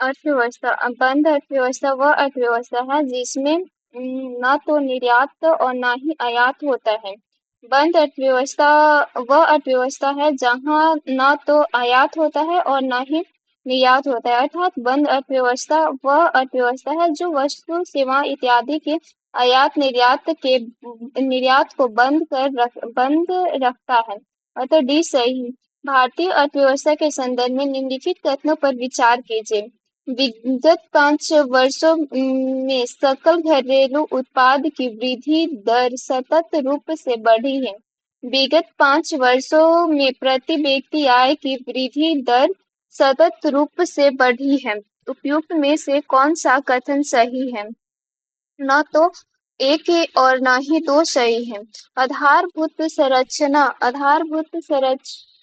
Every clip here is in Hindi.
अर्थव्यवस्था बंद अर्थव्यवस्था वह अर्थव्यवस्था है जिसमें न तो निर्यात और न ही आयात होता है। बंद अर्थव्यवस्था वह अर्थव्यवस्था है जहाँ न तो आयात होता है और न ही निर्यात होता है। अर्थात बंद अर्थव्यवस्था वह अर्थव्यवस्था है जो वस्तु सेवा इत्यादि के निर्यात को बंद रखता है। अतः डी सही। भारतीय अर्थव्यवस्था के संदर्भ में निम्नलिखित कथनों पर विचार कीजिए। विगत 5 वर्षों में सकल घरेलू उत्पाद की वृद्धि दर सतत रूप से बढ़ी है। विगत 5 वर्षों में प्रति व्यक्ति आय की वृद्धि दर सतत रूप से बढ़ी है। उपयुक्त में से कौन सा कथन सही है? न तो एक है और न ही दो सही है।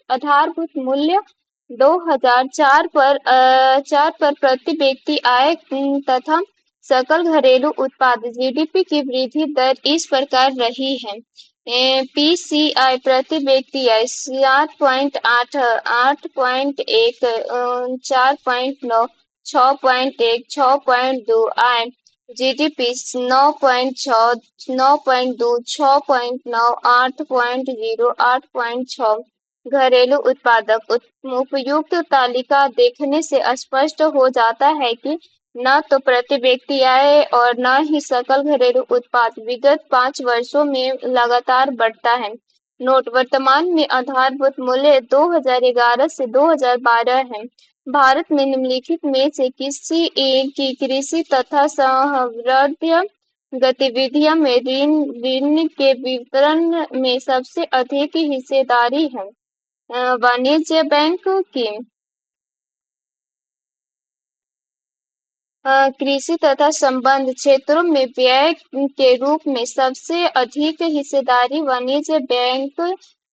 आधारभूत मूल्य 2004 पर प्रति व्यक्ति आय तथा सकल घरेलू उत्पाद जीडीपी की वृद्धि दर इस प्रकार रही है। पीसीआई प्रति व्यक्ति आय 7.8, 8.1, 4.9, 6.1, 6.2 आय जीडीपी 9.6, 9.2, 6.9, 8.0, 8.6 घरेलू उत्पादक। उपयुक्त तालिका देखने से स्पष्ट हो जाता है कि न तो प्रति व्यक्ति आय और न ही सकल घरेलू उत्पाद विगत 5 वर्षों में लगातार बढ़ता है। नोट: वर्तमान में आधारभूत मूल्य 2011 से 2012 है। भारत में निम्नलिखित में से किसी एक की कृषि तथा संवर्ध्य गतिविधियों में ऋण के वितरण में सबसे अधिक हिस्सेदारी है? वाणिज्य बैंक की। कृषि तथा संबद्ध क्षेत्रों में व्यय के रूप में सबसे अधिक हिस्सेदारी वाणिज्य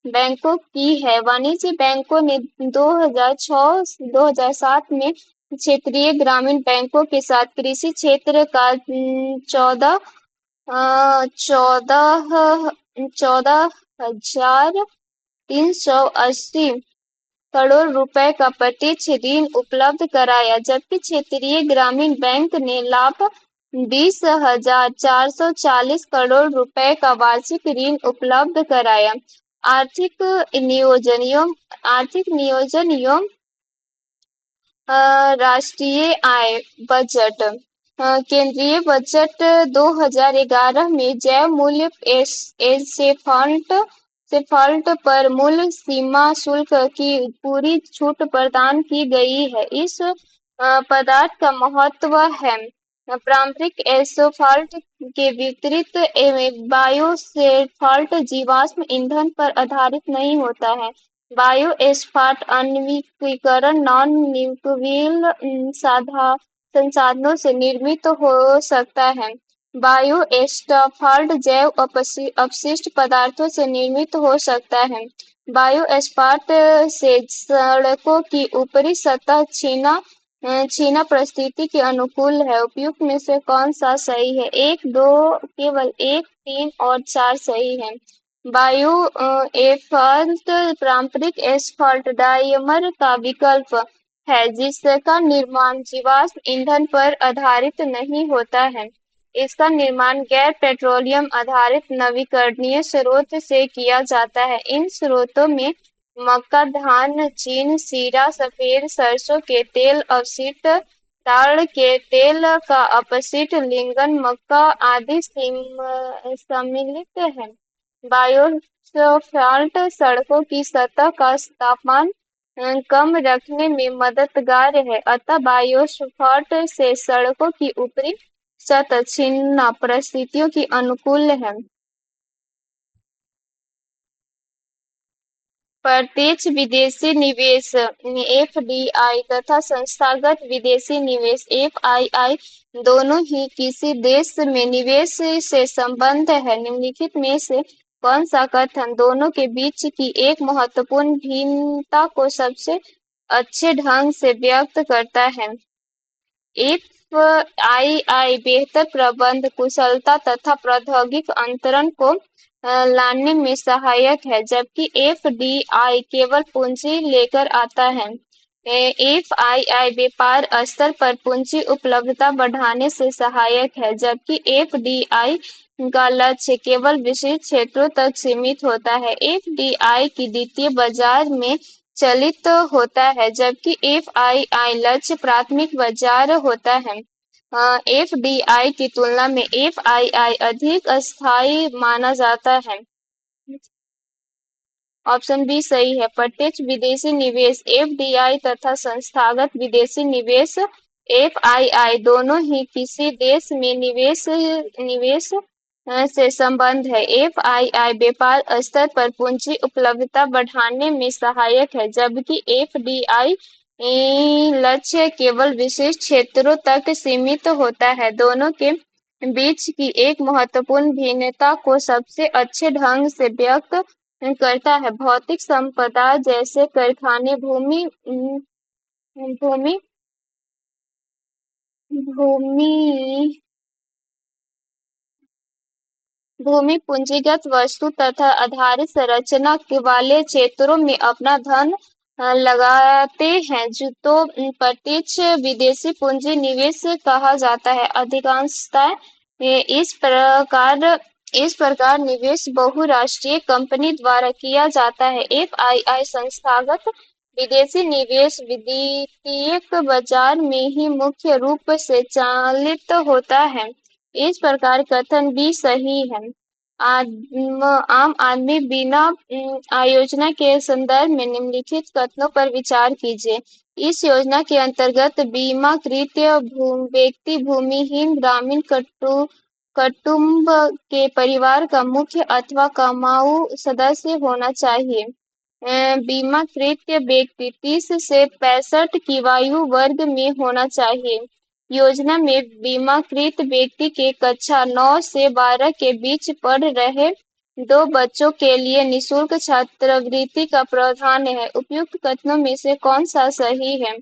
बैंकों की है। वाणिज्य बैंकों ने 2006-2007 में क्षेत्रीय ग्रामीण बैंकों के साथ कृषि क्षेत्र का 14,380 करोड़ रुपए का प्रत्यक्ष ऋण उपलब्ध कराया, जबकि क्षेत्रीय ग्रामीण बैंक ने लाभ 20,440 करोड़ रुपए का वार्षिक ऋण उपलब्ध कराया। आर्थिक नियोजन एवं राष्ट्रीय आय बजट। केंद्रीय बजट 2011 में जैव मूल्य सेफाल्ट पर मूल्य सीमा शुल्क की पूरी छूट प्रदान की गई है। इस पदार्थ का महत्व है। पारंपरिक एस्फाल्ट के विपरीत बायोसेफाल्ट जीवाश्म ईंधन पर आधारित नहीं होता है। बायोएस्फाल्ट आणविकीकरण नॉन-न्यूक्लियर संसाधनों से निर्मित हो सकता है। बायोएस्फाल्ट जैव अपशिष्ट पदार्थों से निर्मित हो सकता है। बायोएस्फाल्ट से सड़कों की ऊपरी सतह छीना परिस्थिति के अनुकूल है। उपयुक्त में से कौन सा सही है? 1, 2, केवल 1, 3 और 4 सही है। बायोएस्फाल्ट पारंपरिक एस्फाल्ट डाइमर का विकल्प है जिसका निर्माण जीवाश्म ईंधन पर आधारित नहीं होता है। इसका निर्माण गैर पेट्रोलियम आधारित नवीकरणीय स्रोत से किया जाता है। इन स्रोतों में मक्का, धान, चीन, सीरा, सफेद सरसों के तेल अवशिष्ट, ताड़ के तेल का अपशिष्ट, लिंगन, मक्का आदि सम्मिलित है। बायोएस्फाल्ट सड़कों की सतह का तापमान कम रखने में मददगार है, अतः बायोएस्फाल्ट से सड़कों की ऊपरी सतह छीना परिस्थितियों के अनुकूल है। प्रत्यक्ष विदेशी निवेश एफडीआई तथा संस्थागत विदेशी निवेश एफआईआई दोनों ही किसी देश में निवेश से संबद्ध है। निम्नलिखित में से कौन सा कथन दोनों के बीच की एक महत्वपूर्ण भिन्नता को सबसे अच्छे ढंग से व्यक्त करता है? एफआईआई बेहतर प्रबंधन कुशलता तथा प्रौद्योगिक अंतरण को लाने में सहायक है, जबकि एफडीआई केवल पूंजी लेकर आता है। एफआईआई व्यापार स्तर पर पूंजी उपलब्धता बढ़ाने से सहायक है, जबकि एफडीआई का लक्ष्य केवल विशिष्ट क्षेत्रों तक सीमित होता है। एफडीआई की द्वितीय बाजार में चलित होता है, जबकि एफआईआई लक्ष्य प्राथमिक बाजार होता है। एफडीआई की तुलना में एफआईआई अधिक अस्थायी माना जाता है। ऑप्शन बी सही है। प्रत्यक्ष विदेशी निवेश एफडीआई तथा संस्थागत विदेशी निवेश एफआईआई दोनों ही किसी देश में निवेश से संबंध है। एफआईआई व्यापार स्तर पर पूंजी उपलब्धता बढ़ाने में सहायक है, जबकि एफडीआई लक्ष्य केवल विशिष्ट क्षेत्रों तक सीमित होता है। दोनों के बीच की एक महत्वपूर्ण भिन्नता को सबसे अच्छे ढंग से व्यक्त करता है भौतिक संपदा जैसे कारखाने, भूमि भूमि भूमि पूंजीगत वस्तु तथा आधारित संरचना के वाले क्षेत्रों में अपना धन लगाते हैं, जो तो प्रत्यक्ष विदेशी पूंजी निवेश कहा जाता है। अधिकांशतः इस प्रकार इस प्रकार निवेश बहुराष्ट्रीय कंपनी द्वारा किया जाता है। एफआईआई संस्थागत विदेशी निवेश वित्तीय बाजार में ही मुख्य रूप से चालित होता है। इस प्रकार कथन भी सही है। आम आदमी बीमा योजना के संदर्भ में निम्नलिखित कथनों पर विचार कीजिए। इस योजना के अंतर्गत बीमाकृत व्यक्ति भूमिहीन ग्रामीण कुटुंब के परिवार का मुख्य अथवा कमाऊ सदस्य होना चाहिए। बीमाकृत व्यक्ति 30 से 65 की आयु वर्ग में होना चाहिए। योजना में बीमाकृत व्यक्ति के कक्षा 9 से 12 के बीच पढ़ रहे 2 बच्चों के लिए निःशुल्क छात्रवृत्ति का प्रावधान है। उपयुक्त कथनों में से कौन सा सही है?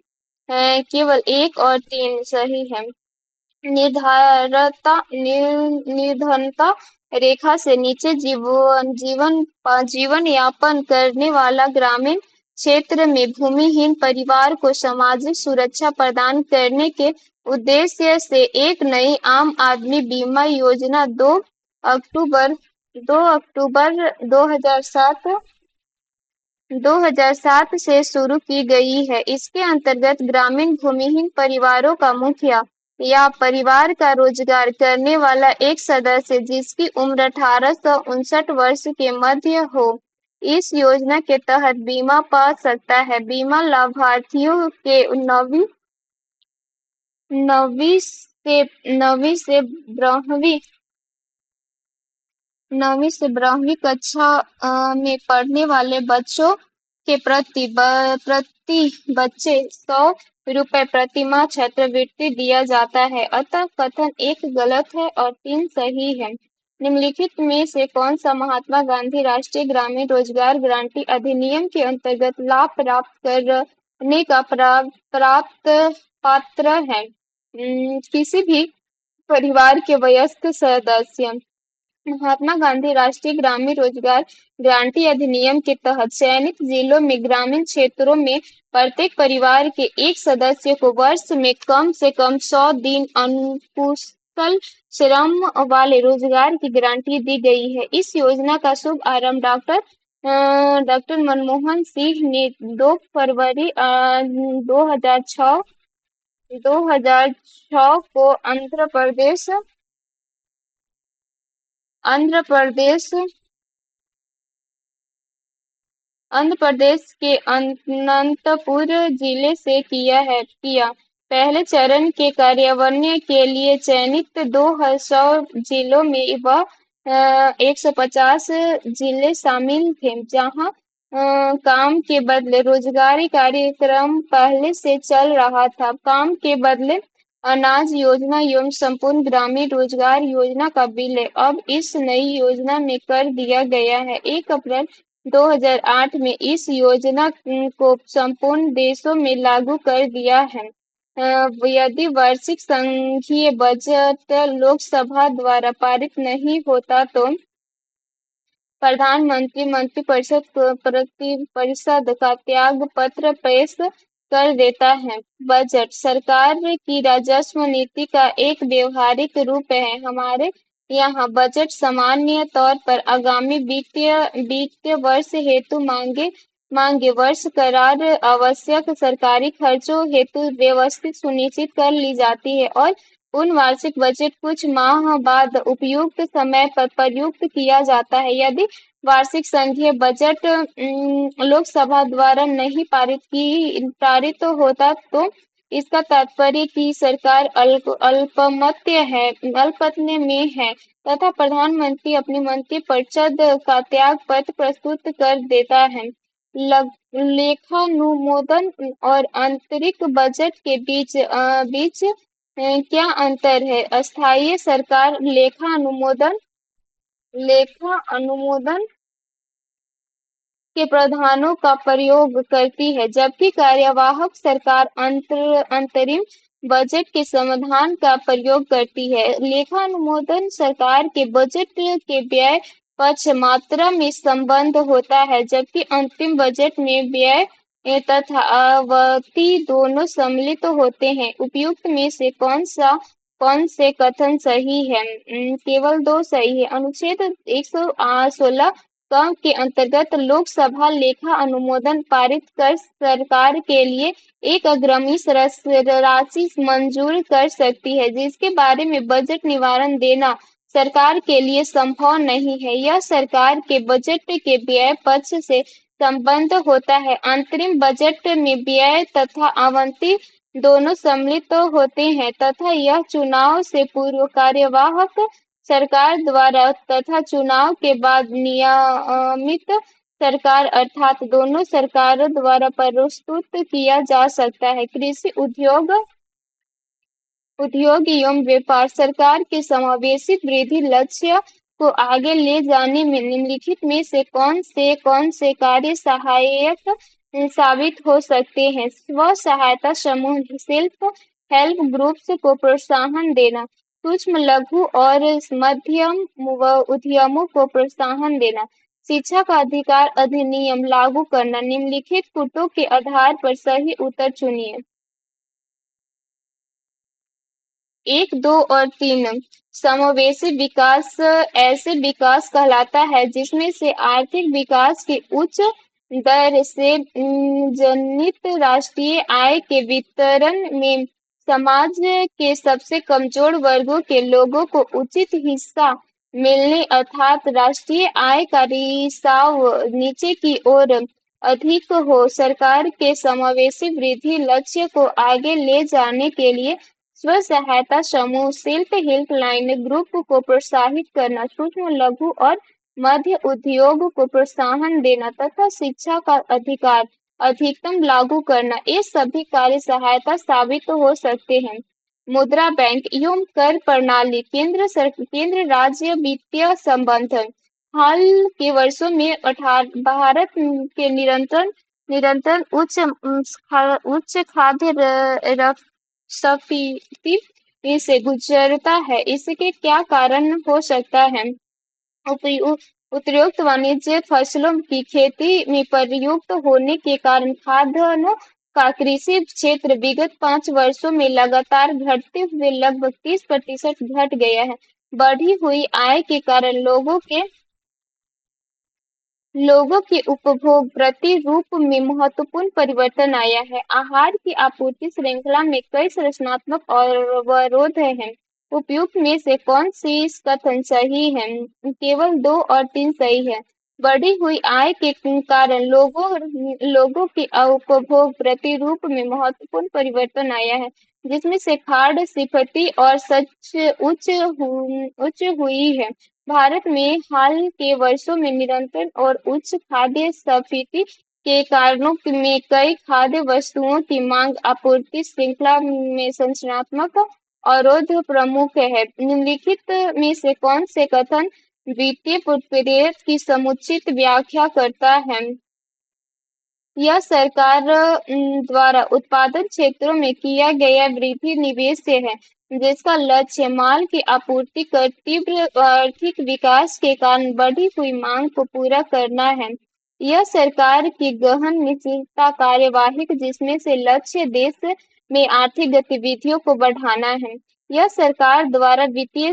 केवल 1 और 3 सही है। निर्धनता रेखा से नीचे जीवन यापन करने वाला ग्रामीण क्षेत्र में भूमिहीन परिवार को सामाजिक सुरक्षा प्रदान करने के उद्देश्य से एक नई आम आदमी बीमा योजना 2 अक्टूबर 2007 से शुरू की गई है। इसके अंतर्गत ग्रामीण भूमिहीन परिवारों का मुखिया या परिवार का रोजगार करने वाला एक सदस्य जिसकी उम्र 1859 वर्ष के मध्य हो, इस योजना के तहत बीमा पा सकता है। बीमा लाभार्थियों के नवीं से 12वीं कक्षा में पढ़ने वाले बच्चों के प्रति बच्चे 100 रुपए प्रति माह छात्रवृत्ति दिया जाता है। अतः कथन 1 गलत है और 3 सही है। निम्नलिखित में से कौन सा महात्मा गांधी राष्ट्रीय ग्रामीण रोजगार गारंटी अधिनियम के अंतर्गत लाभ प्राप्त करने का प्राप्त पात्र है? किसी भी परिवार के वयस्क सदस्य। महात्मा गांधी राष्ट्रीय ग्रामीण रोजगार गारंटी अधिनियम के तहत चयनित जिलों में ग्रामीण क्षेत्रों में प्रत्येक परिवार के एक सदस्य को वर्ष में कम से कम 100 दिन अनुकुशल श्रम वाले रोजगार की गारंटी दी गई है। इस योजना का शुभ आरंभ डॉक्टर मनमोहन सिंह ने 2 फरवरी 2006 को आंध्र प्रदेश के अनंतपुर जिले से किया। पहले चरण के कार्यान्वयन के लिए चयनित 200 जिलों में वह 150 जिले शामिल थे, जहां काम के बदले रोजगारी कार्यक्रम पहले से चल रहा था। काम के बदले अनाज योजना एवं संपूर्ण ग्रामीण रोजगार योजना का विलय अब इस नई योजना में कर दिया गया है। 1 अप्रैल 2008 में इस योजना को संपूर्ण देशों में लागू कर दिया है। यदि वार्षिक संघीय बजट लोकसभा द्वारा पारित नहीं होता तो प्रधानमंत्री मंत्रिपरिषद का त्याग पत्र पेश कर देता है। बजट सरकार की राजस्व नीति का एक व्यवहारिक रूप है। हमारे यहाँ बजट सामान्य तौर पर आगामी वित्तीय वित्तीय वर्ष हेतु मांगे मांगे वर्ष करार आवश्यक सरकारी खर्चों हेतु व्यवस्थित सुनिश्चित कर ली जाती है और उन वार्षिक बजट कुछ माह बाद उपयुक्त समय पर प्रयुक्त किया जाता है। यदि वार्षिक संघीय बजट लोकसभा द्वारा नहीं पारित होता तो इसका तात्पर्य कि सरकार अल्पमत में है तथा प्रधानमंत्री अपनी मंत्रिपरिषद का त्याग पत्र प्रस्तुत कर देता है। लेखानुमोदन और आंतरिक बजट के बीच क्या अंतर है? अस्थायी सरकार लेखा अनुमोदन के प्रावधानों का प्रयोग करती है, जबकि कार्यवाहक सरकार अंतरिम बजट के समाधान का प्रयोग करती है। लेखा अनुमोदन सरकार के बजट के व्यय पक्ष मात्रा में संबंध होता है, जबकि अंतिम बजट में व्यय तथा आवृत्ति दोनों सम्मिलित होते हैं। उपयुक्त में से कौन से कथन सही है? केवल दो सही है। अनुच्छेद 116 के अंतर्गत लोकसभा लेखा अनुमोदन पारित कर सरकार के लिए एक अग्रिम राशि मंजूर कर सकती है, जिसके बारे में बजट निवारण देना सरकार के लिए संभव नहीं है। यह सरकार के बजट के व्यय पक्ष से संबद्ध होता है। अंतरिम बजट में व्यय तथा आवंटन दोनों सम्मिलित होते हैं तथा यह चुनाव से पूर्व कार्यवाहक सरकार द्वारा तथा चुनाव के बाद नियमित सरकार अर्थात दोनों सरकारों द्वारा प्रस्तुत किया जा सकता है। कृषि उद्योग एवं व्यापार सरकार के समावेशी वृद्धि लक्ष्य को आगे ले जाने में निम्नलिखित में से कौन से कार्य सहायक साबित हो सकते हैं? स्व सहायता समूह सेल्फ हेल्प ग्रुप्स को प्रोत्साहन देना, सूक्ष्म लघु और मध्यम उद्यमों को प्रोत्साहन देना, शिक्षा का अधिकार अधिनियम लागू करना। निम्नलिखित पुटों के आधार पर सही उत्तर चुनिए। 1, 2 और 3 समावेशी विकास ऐसे विकास कहलाता है जिसमें से आर्थिक विकास की उच्च दर से जनित राष्ट्रीय आय के वितरण में समाज के सबसे कमजोर वर्गों के लोगों को उचित हिस्सा मिलने अर्थात राष्ट्रीय आय का रिसाव नीचे की ओर अधिक हो। सरकार के समावेशी वृद्धि लक्ष्य को आगे ले जाने के लिए स्व सहायता समूह सेल्फ हेल्प लाइन ग्रुप को प्रोत्साहित करना, सूक्ष्म लघु और मध्य उद्योग को प्रोत्साहन देना तथा शिक्षा का अधिकार अधिकतम लागू करना, ये सभी कार्य सहायता साबित हो सकते हैं। मुद्रा बैंक एवं कर प्रणाली केंद्र राज्य वित्तीय संबंध हाल के वर्षों में भारत के निरंतर उच्च खाद्य स्फीति से गुजरता है। इसके क्या कारण हो सकता है? उपयुक्त वाणिज्य फसलों की खेती में प्रयुक्त होने के कारण खाद्यान्नों का कृषि क्षेत्र विगत 5 वर्षों में लगातार घटते हुए लगभग 30% घट गया है। बढ़ी हुई आय के कारण लोगों के उपभोग प्रतिरूप में महत्वपूर्ण परिवर्तन आया है। आहार की आपूर्ति श्रृंखला में कई संरचनात्मक अवरोध हैं। उपयुक्त में से कौन सी कथन सही है? केवल 2 और 3 सही है। बढ़ी हुई आय के कारण लोगों के उपभोग प्रतिरूप में महत्वपूर्ण परिवर्तन आया है, जिसमें से खाद्य स्फीति और सच उच्च हुई है। भारत में हाल के वर्षों में निरंतर और उच्च खाद्य स्फीति के कारणों में कई खाद्य वस्तुओं की मांग आपूर्ति श्रृंखला में संरचनात्मक अवरोध प्रमुख है। निम्नलिखित में से कौन से कथन वित्तीय उत्प्रेरक की समुचित व्याख्या करता है? यह सरकार द्वारा उत्पादन क्षेत्रों में किया गया वृद्धि निवेश से है, जिसका लक्ष्य माल की आपूर्ति कर तीव्र आर्थिक विकास के कारण बढ़ी हुई मांग को पूरा करना है। यह सरकार की गहन निश्चितता कार्यवाही जिसमें से लक्ष्य देश में आर्थिक गतिविधियों को बढ़ाना है। यह सरकार द्वारा वित्तीय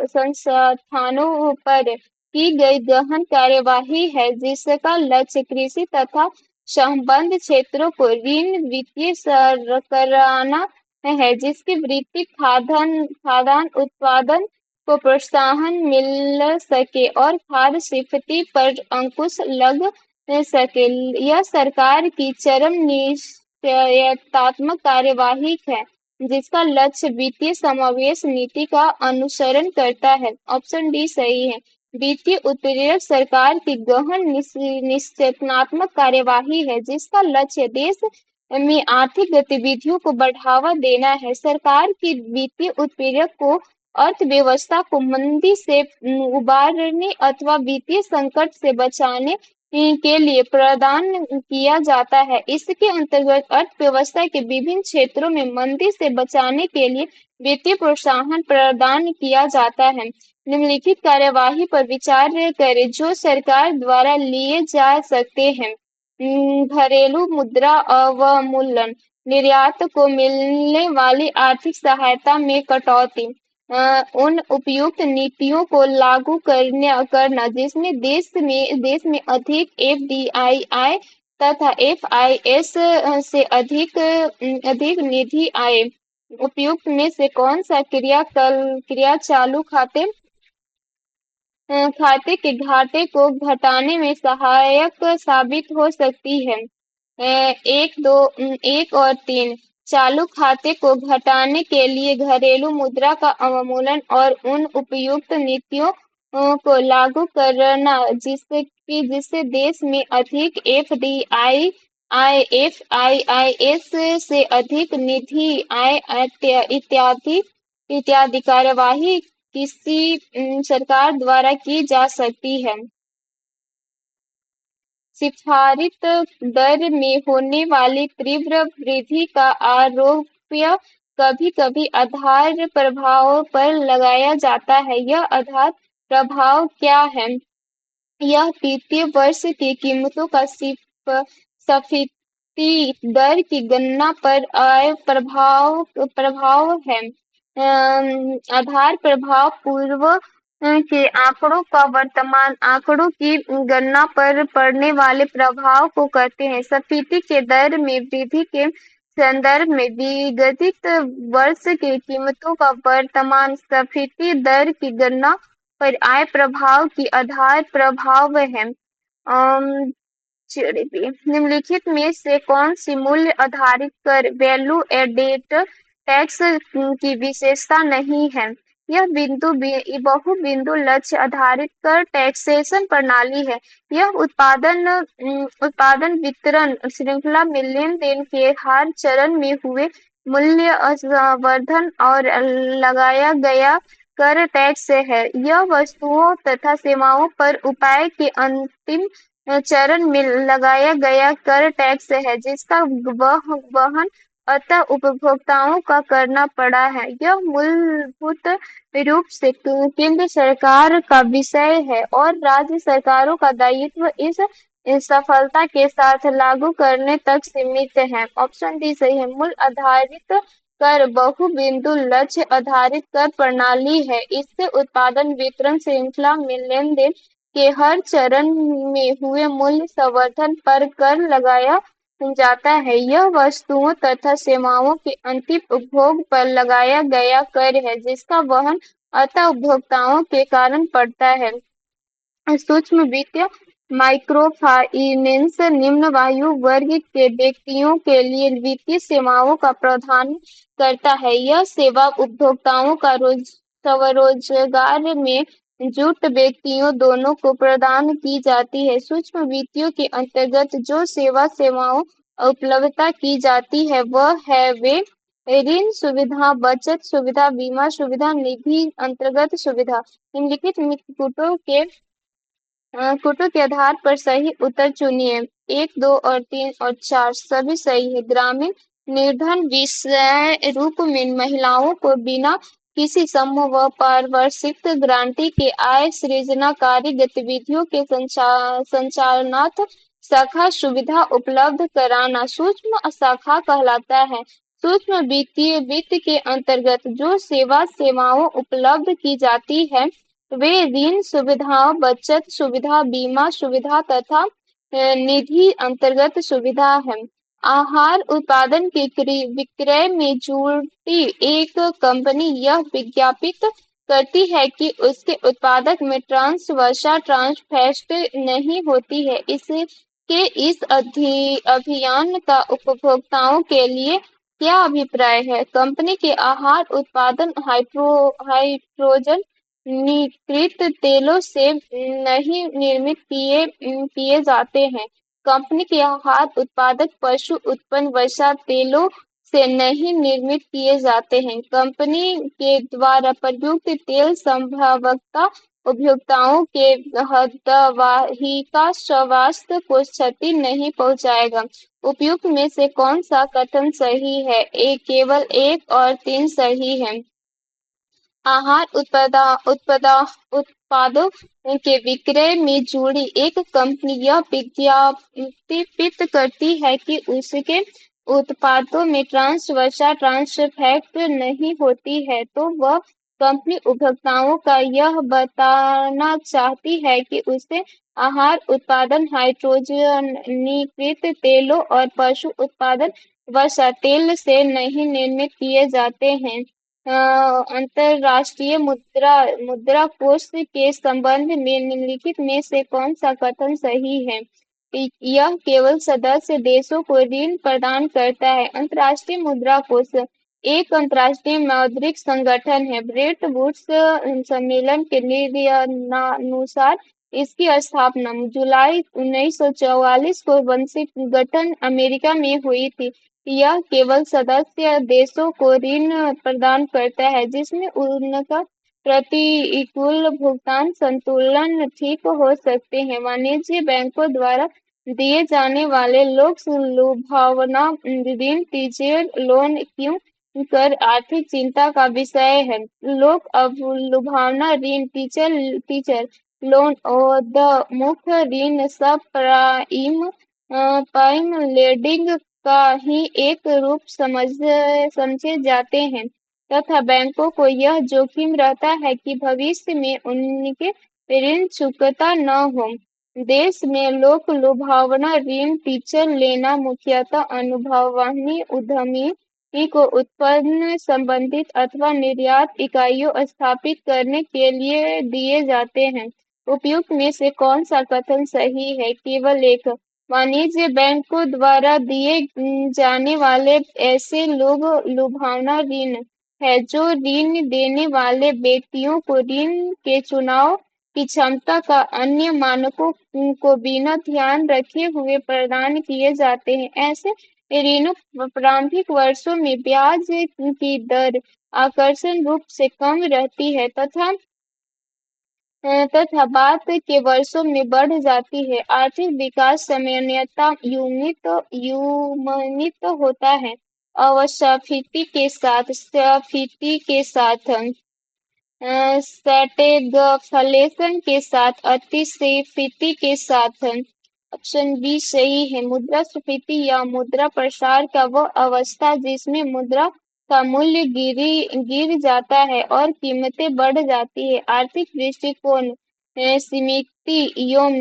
संस्थानों पर की गई गहन कार्यवाही है जिसका लक्ष्य कृषि तथा संबद्ध क्षेत्रों को ऋण वित्तीय कराना है जिसकी वृत्ति खाद्यान्न उत्पादन को प्रोत्साहन मिल सके और खाद्य स्फीति पर अंकुश लग सके। यह सरकार की चरम निश्चयात्मक कार्यवाही है जिसका लक्ष्य वित्तीय समावेश नीति का अनुसरण करता है। ऑप्शन डी सही है। वित्तीय उत्प्रेरक सरकार की गहन निश्चयात्मक कार्यवाही है जिसका लक्ष्य देश में आर्थिक गतिविधियों को बढ़ावा देना है। सरकार की वित्तीय उत्प्रेरक को अर्थव्यवस्था को मंदी से उबारने अथवा वित्तीय संकट से बचाने के लिए प्रदान किया जाता है। इसके अंतर्गत अर्थव्यवस्था के विभिन्न क्षेत्रों में मंदी से बचाने के लिए वित्तीय प्रोत्साहन प्रदान किया जाता है। निम्नलिखित कार्यवाही पर विचार करें जो सरकार द्वारा लिए जा सकते हैं। घरेलू मुद्रा अवमूल्यन, निर्यात को मिलने वाली आर्थिक सहायता में कटौती, उन उपयुक्त नीतियों को लागू करना जिसमें देश में अधिक एफडीआई आए तथा एफआईएस से अधिक निधि आए। उपयुक्त में से कौन सा क्रिया चालू खाते के घाटे को घटाने में सहायक साबित हो सकती है। एक और तीन, चालू खाते को घटाने के लिए घरेलू मुद्रा का अवमूल्यन और उन उपयुक्त नीतियों को लागू करना जिससे देश में अधिक एफडीआई आय, एफआईआईएस से अधिक निधि आय इत्यादि कार्यवाही किसी सरकार द्वारा की जा सकती है। सिफारिश दर में होने वाली तीव्र वृद्धि का आरोप कभी-कभी आधार प्रभाव पर लगाया जाता है। यह आधार प्रभाव क्या है? यह वित्तीय वर्ष की कीमतों का स्फीति दर की गणना पर आय प्रभाव है। आधार प्रभाव पूर्व के आंकड़ों का वर्तमान आंकड़ों की गणना पर पड़ने वाले प्रभाव को कहते हैं। स्फीति के दर में वृद्धि के संदर्भ में विगत वर्ष की कीमतों का वर्तमान स्फीति दर की गणना पर आय प्रभाव की आधार प्रभाव है। जीडीपी निम्नलिखित में से कौन सी मूल्य आधारित कर वैल्यू एडेड टैक्स की विशेषता नहीं है? यह बहु-बिंदु लक्ष्य आधारित कर टैक्सेशन प्रणाली है। यह उत्पादन वितरण श्रृंखला में लेन-देन के हर चरण में हुए मूल्य संवर्धन और लगाया गया कर टैक्स है। यह वस्तुओं तथा सेवाओं पर उपाय के अंतिम चरण में लगाया गया कर टैक्स है जिसका वहन अतः उपभोक्ताओं का करना पड़ा है। यह मूलभूत रूप से केंद्र सरकार का विषय है और राज्य सरकारों का दायित्व इस सफलता के साथ लागू करने तक सीमित है। ऑप्शन डी सही है। मूल्य आधारित कर बहु-बिंदु लक्ष्य आधारित कर प्रणाली है। इससे उत्पादन वितरण श्रृंखला में लेन-देन के हर चरण में हुए मूल्य संवर्धन पर कर लगाया जाता है। यह वस्तुओं तथा सेवाओं के अंतिम उपभोग पर लगाया गया कर है जिसका वहन अतः उपभोक्ताओं के कारण पड़ता है। सूक्ष्म वित्त माइक्रो फाइनेंस निम्न आयु वर्ग के व्यक्तियों के लिए वित्तीय सेवाओं का प्रावधान करता है। यह सेवा उपभोक्ताओं का स्वरोजगार में जुट व्यक्तियों दोनों को प्रदान की जाती है। सूक्ष्म वित्तों के अंतर्गत जो सेवाओं उपलब्धता की जाती है वह है वे ऋण सुविधा, बचत सुविधा, बीमा सुविधा, निधि अंतर्गत सुविधा। निम्नलिखित कोटों के आधार पर सही उत्तर चुनिए। 1, 2 और 3 और 4 सभी सही है। ग्रामीण निर्धन विषय रूप में महिलाओं को बिना किसी समूह व पारिवार्षिक ग्रांटी के आय सृजनाकारी गतिविधियों के संचालनार्थ शाखा सुविधा उपलब्ध कराना सूक्ष्म शाखा कहलाता है। सूक्ष्म वित्तीय वित्त के अंतर्गत जो सेवाओं उपलब्ध की जाती है वे ऋण सुविधाओं, बचत सुविधा, बीमा सुविधा तथा निधि अंतर्गत सुविधा है। आहार उत्पादन के विक्रय में जुटी एक कंपनी यह विज्ञापित करती है कि उसके उत्पादक में ट्रांस वसा ट्रांस फैट नहीं होती है। इसके इस अभियान का उपभोक्ताओं के लिए क्या अभिप्राय है? कंपनी के आहार उत्पादन हाइड्रोजन नीकृत तेलों से नहीं निर्मित किए जाते हैं। कंपनी के आहार उत्पादक पशु उत्पन्न वसा तेलों से नहीं निर्मित किए जाते हैं। कंपनी के द्वारा प्रयुक्त तेल संभवतः उपभोक्ताओं के दवाहिका स्वास्थ्य को क्षति नहीं पहुंचाएगा। उपयुक्त में से कौन सा कथन सही है? केवल 1 और 3 सही है। आहार उत्पादों के विक्रय में जुड़ी एक कंपनी यह विज्ञापित करती है कि उसके उत्पादों में ट्रांस वसा ट्रांस फैट नहीं होती है, तो वह कंपनी उपभोक्ताओं का यह बताना चाहती है कि उसे आहार उत्पादन हाइड्रोजनीकृत तेलों और पशु उत्पादन वसा तेल से नहीं निर्मित किए जाते हैं। अंतरराष्ट्रीय मुद्रा कोष के संबंध में निम्नलिखित में से कौन सा कथन सही है? यह केवल सदस्य देशों को ऋण प्रदान करता है। अंतर्राष्ट्रीय मुद्रा कोष एक अंतर्राष्ट्रीय मौद्रिक संगठन है। ब्रेटन वुड्स सम्मेलन के नियमानुसार इसकी स्थापना जुलाई 1944 को वैश्विक गठन अमेरिका में हुई थी। यह केवल सदस्य देशों को ऋण प्रदान करता है जिसमें उनका प्रतिकूल भुगतान संतुलन ठीक हो सकते हैं। वाणिज्य बैंकों द्वारा दिए जाने वाले लोक लुभावना ऋण टीचर लोन क्यों कर आर्थिक चिंता का विषय है। लोक लुभावना ऋण टीचर लोन और द मुख्य ऋण सब प्राइम लेंडिंग का ही एक रूप समझे जाते हैं तथा बैंकों को यह जोखिम रहता है कि भविष्य में उनके ऋण चुकता न हो। देश में लोक लुभावना ऋण टीचर लेना मुख्यतः अनुभवी उद्यमी को उत्पादन संबंधित अथवा निर्यात इकाइयों स्थापित करने के लिए दिए जाते हैं। उपयुक्त में से कौन सा कथन सही है? केवल एक। वाणिज्य बैंकों द्वारा दिए जाने वाले ऐसे लोग लुभावना ऋण है जो ऋण देने वाले व्यक्तियों को ऋण के चुनाव की क्षमता का अन्य मानकों को बिना ध्यान रखे हुए प्रदान किए जाते हैं। ऐसे ऋणों प्रारंभिक वर्षों में ब्याज की दर आकर्षक रूप से कम रहती है तथा बाद के वर्षों में बढ़ जाती है। आर्थिक विकास सामान्यतः युग्मित होता है अस्फीति के साथ स्टैग्फ्लेशन के साथ अतिस्फीति के साथ। ऑप्शन बी सही है। मुद्रास्फीति या मुद्रा प्रसार का वह अवस्था जिसमें मुद्रा का मूल्य गिर जाता है और कीमतें बढ़ जाती है। आर्थिक दृष्टिकोण सीमित एवं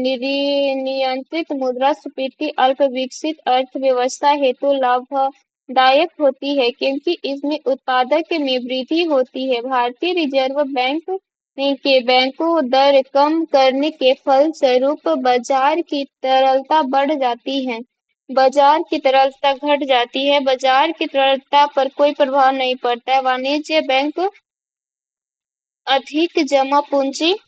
नियंत्रित मुद्रास्फीति अल्प विकसित अर्थव्यवस्था हेतु लाभदायक होती है क्योंकि इसमें उत्पादक में वृद्धि होती है। भारतीय रिजर्व बैंक के बैंकों दर कम करने के फलस्वरूप बाजार की तरलता बढ़ जाती है, बाजार की तरलता घट जाती है, बाजार की तरलता पर कोई प्रभाव नहीं पड़ता है। वाणिज्य बैंक अधिक जमा पूंजी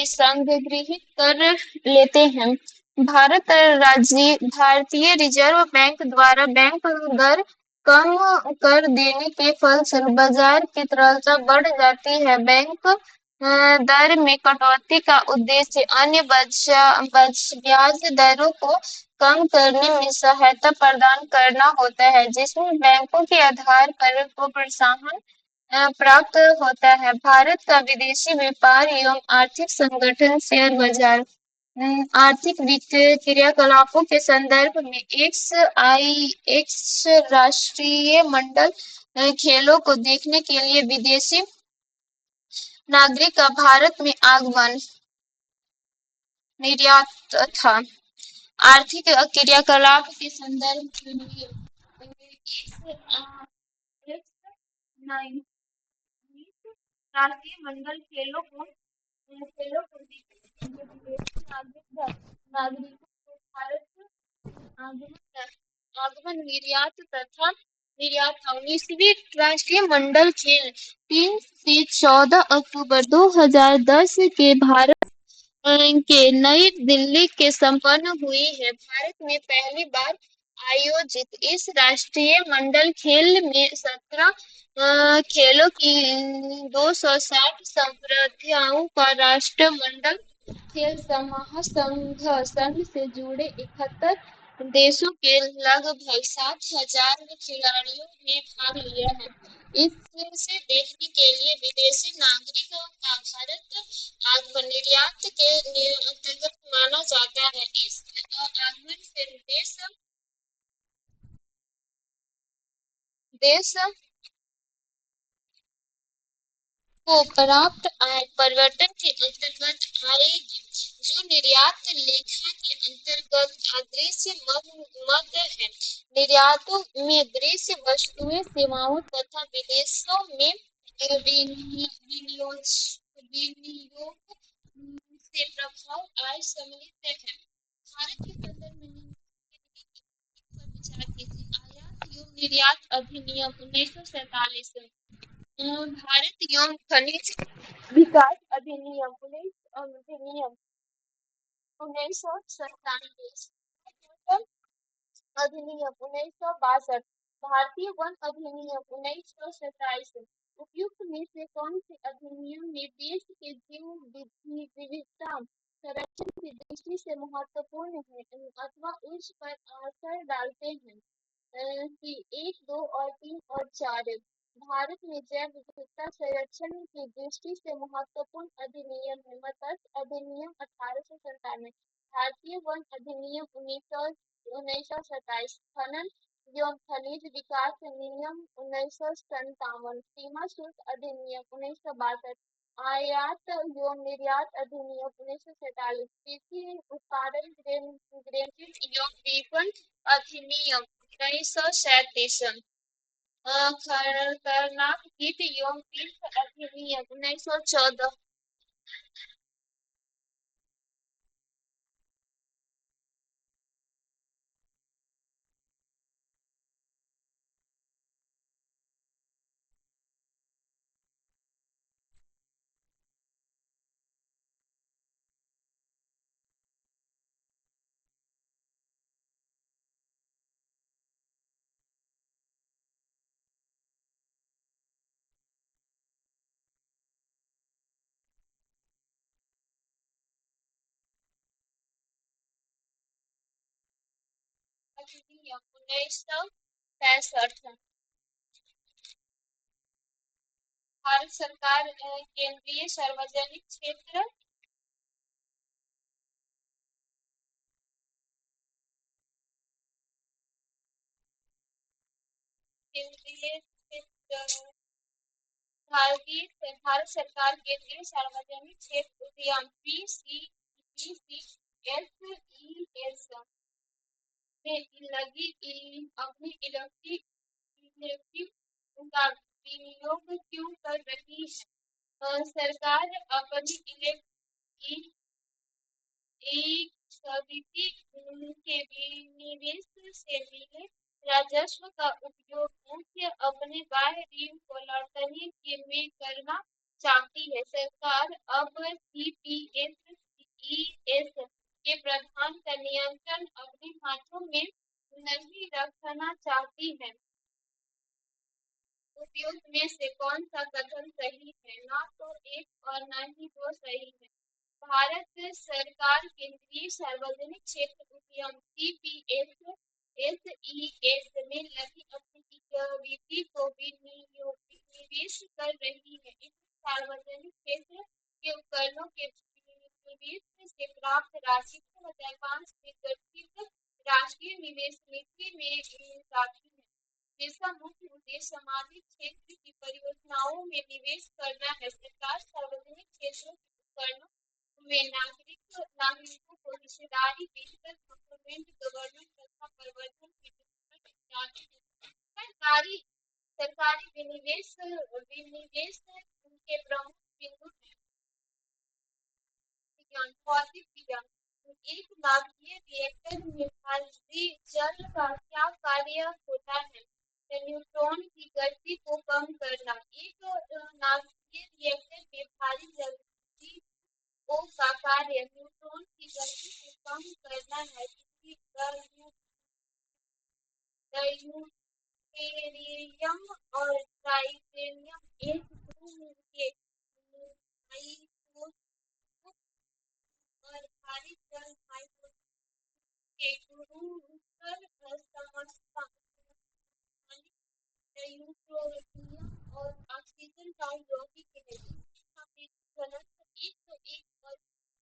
संग्रहित कर लेते हैं। भारतीय रिजर्व बैंक द्वारा बैंक दर कम कर देने के फलस्वरूप बाजार की तरलता बढ़ जाती है। बैंक दर में कटौती का उद्देश्य अन्य ब्याज दरों को कम करने में सहायता प्रदान करना होता है जिसमें बैंकों के आधार पर को प्रोत्साहन प्राप्त होता है। भारत का विदेशी व्यापार एवं आर्थिक संगठन शेयर बाजार आर्थिक वित्तीय क्रियाकलापों के संदर्भ में एक्स राष्ट्रीय मंडल खेलों को देखने के लिए विदेशी नागरिक का भारत में आगमन निर्यात था। आर्थिक क्रियाकलाप के संदर्भ में राष्ट्रीय मंडल खेलों को देखने के लिए विदेशी नागरिकों को भारत आगमन निर्यात था। 19वीं राष्ट्रीय मंडल खेल 3 से 14 अक्टूबर 2010 के भारत के नई दिल्ली के संपन्न हुई है। भारत में पहली बार आयोजित इस राष्ट्रीय मंडल खेल में 17 खेलों की 260 स्पर्धाओं का राष्ट्रमंडल खेल संघ से जुड़े 71 देशों के लगभग 7,000 खिलाड़ियों ने भाग लिया है। इसे देखने के लिए विदेशी नागरिकों का भारत आगमन निर्यात के अंतर्गत माना जाता है। इस आगमन से देश को प्राप्त आय परिवर्तन के अंतर्गत आएगी, जो निर्यात लेखा के अंतर्गत अदृश्य मद है। निर्यातों में दृश्य वस्तुएं, सेवाओं तथा विदेशों में विनियोग से प्रभाव आय सम्मिलित है। भारत के संदर्भ में पर विचार कीजिए। आयात एवं निर्यात अधिनियम 1947, भारत एवं खनिज विकास अधिनियम 1997, अधिनियम 1962, भारतीय वन अधिनियम 1927। उपयुक्त में से कौन से अधिनियम ने देश के जीव विविधता संरक्षण की दृष्टि से महत्वपूर्ण है अथवा उस पर असर डालते हैं? कि 1, 2 और 3 और 4। भारत में जैव विविधता संरक्षण की दृष्टि से महत्वपूर्ण अधिनियम है मत्स्य अधिनियम 1897, भारतीय वन अधिनियम 1927, खनन एवं खनिज विकास नियम 1957, सीमा शुल्क अधिनियम 1962, आयात एवं निर्यात अधिनियम 1947, कृषि उत्पादन ग्रेन एवं विपणन अधिनियम 1937, खतरनाक कीट एवं कीट अधिनियम 1914। अधिनियम 1965। भारत सरकार केंद्रीय सार्वजनिक क्षेत्र केंद्रीय क्षेत्र भारत सरकार केंद्रीय सार्वजनिक क्षेत्र उद्यान PCPCSES में लगी अपनी इलेक्ट्रिक का विनियोग क्यों कर रही है? सरकार अपनी इलेक्ट्रिक समिति के विनिवेश से मिले राजस्व का उपयोग मुख्य अपने बाह्य ऋण को लौटाने के में करना चाहती है। सरकार अब CPSES के प्रधान का नियंत्रण अपने हाथों में नहीं रखना चाहती है। उपयुक्त में से कौन सा कथन सही है? ना तो एक और ना ही दो सही है। भारत सरकार केंद्रीय सार्वजनिक क्षेत्र उद्यम CPSES में लगी अपनी इक्विटी को निवेश राष्ट्रीय निवेश नीति में लाती है, जिसका मुख्य उद्देश्य सामाजिक क्षेत्र की परियोजनाओं में निवेश करना है। सरकार सार्वजनिक क्षेत्रों के उपकरणों में नागरिकों को हिस्सेदारी, डिजिटल गवर्नमेंट गवर्नेंस तथा प्रवर्तन की इत्यादि सरकारी सरकारी विनिवेश विनिवेश के प्रमुख बिंदु हैं। विज्ञान, भौतिक विज्ञान। एक नाभिकीय रिएक्टर में भारी जल का क्या कार्य होता है? न्यूट्रॉन की गति को कम करना। एक नाभिकीय रिएक्टर में भारी जल का कार्य न्यूट्रॉन की गति को कम करना है। ड्यूटेरियम और ट्राइटेनियम एक के और भारी जल के गुरुत्व समस्या यूट्रोनियम और ऑक्सीजन का यौगिक है। घनत्व 101 और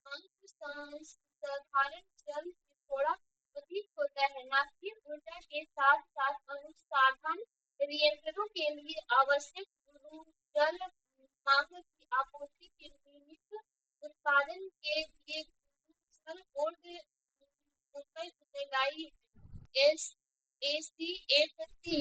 अंक साधारण जल से थोड़ा अधिक होता है। नाभिकीय ऊर्जा के साथ साथ अनुसंधान रिएक्टरों के लिए आवश्यक जल मांग की आपूर्ति के नियमित उत्पादन के लिए जल बोर्ड उत्तरदायी है। सीएफसी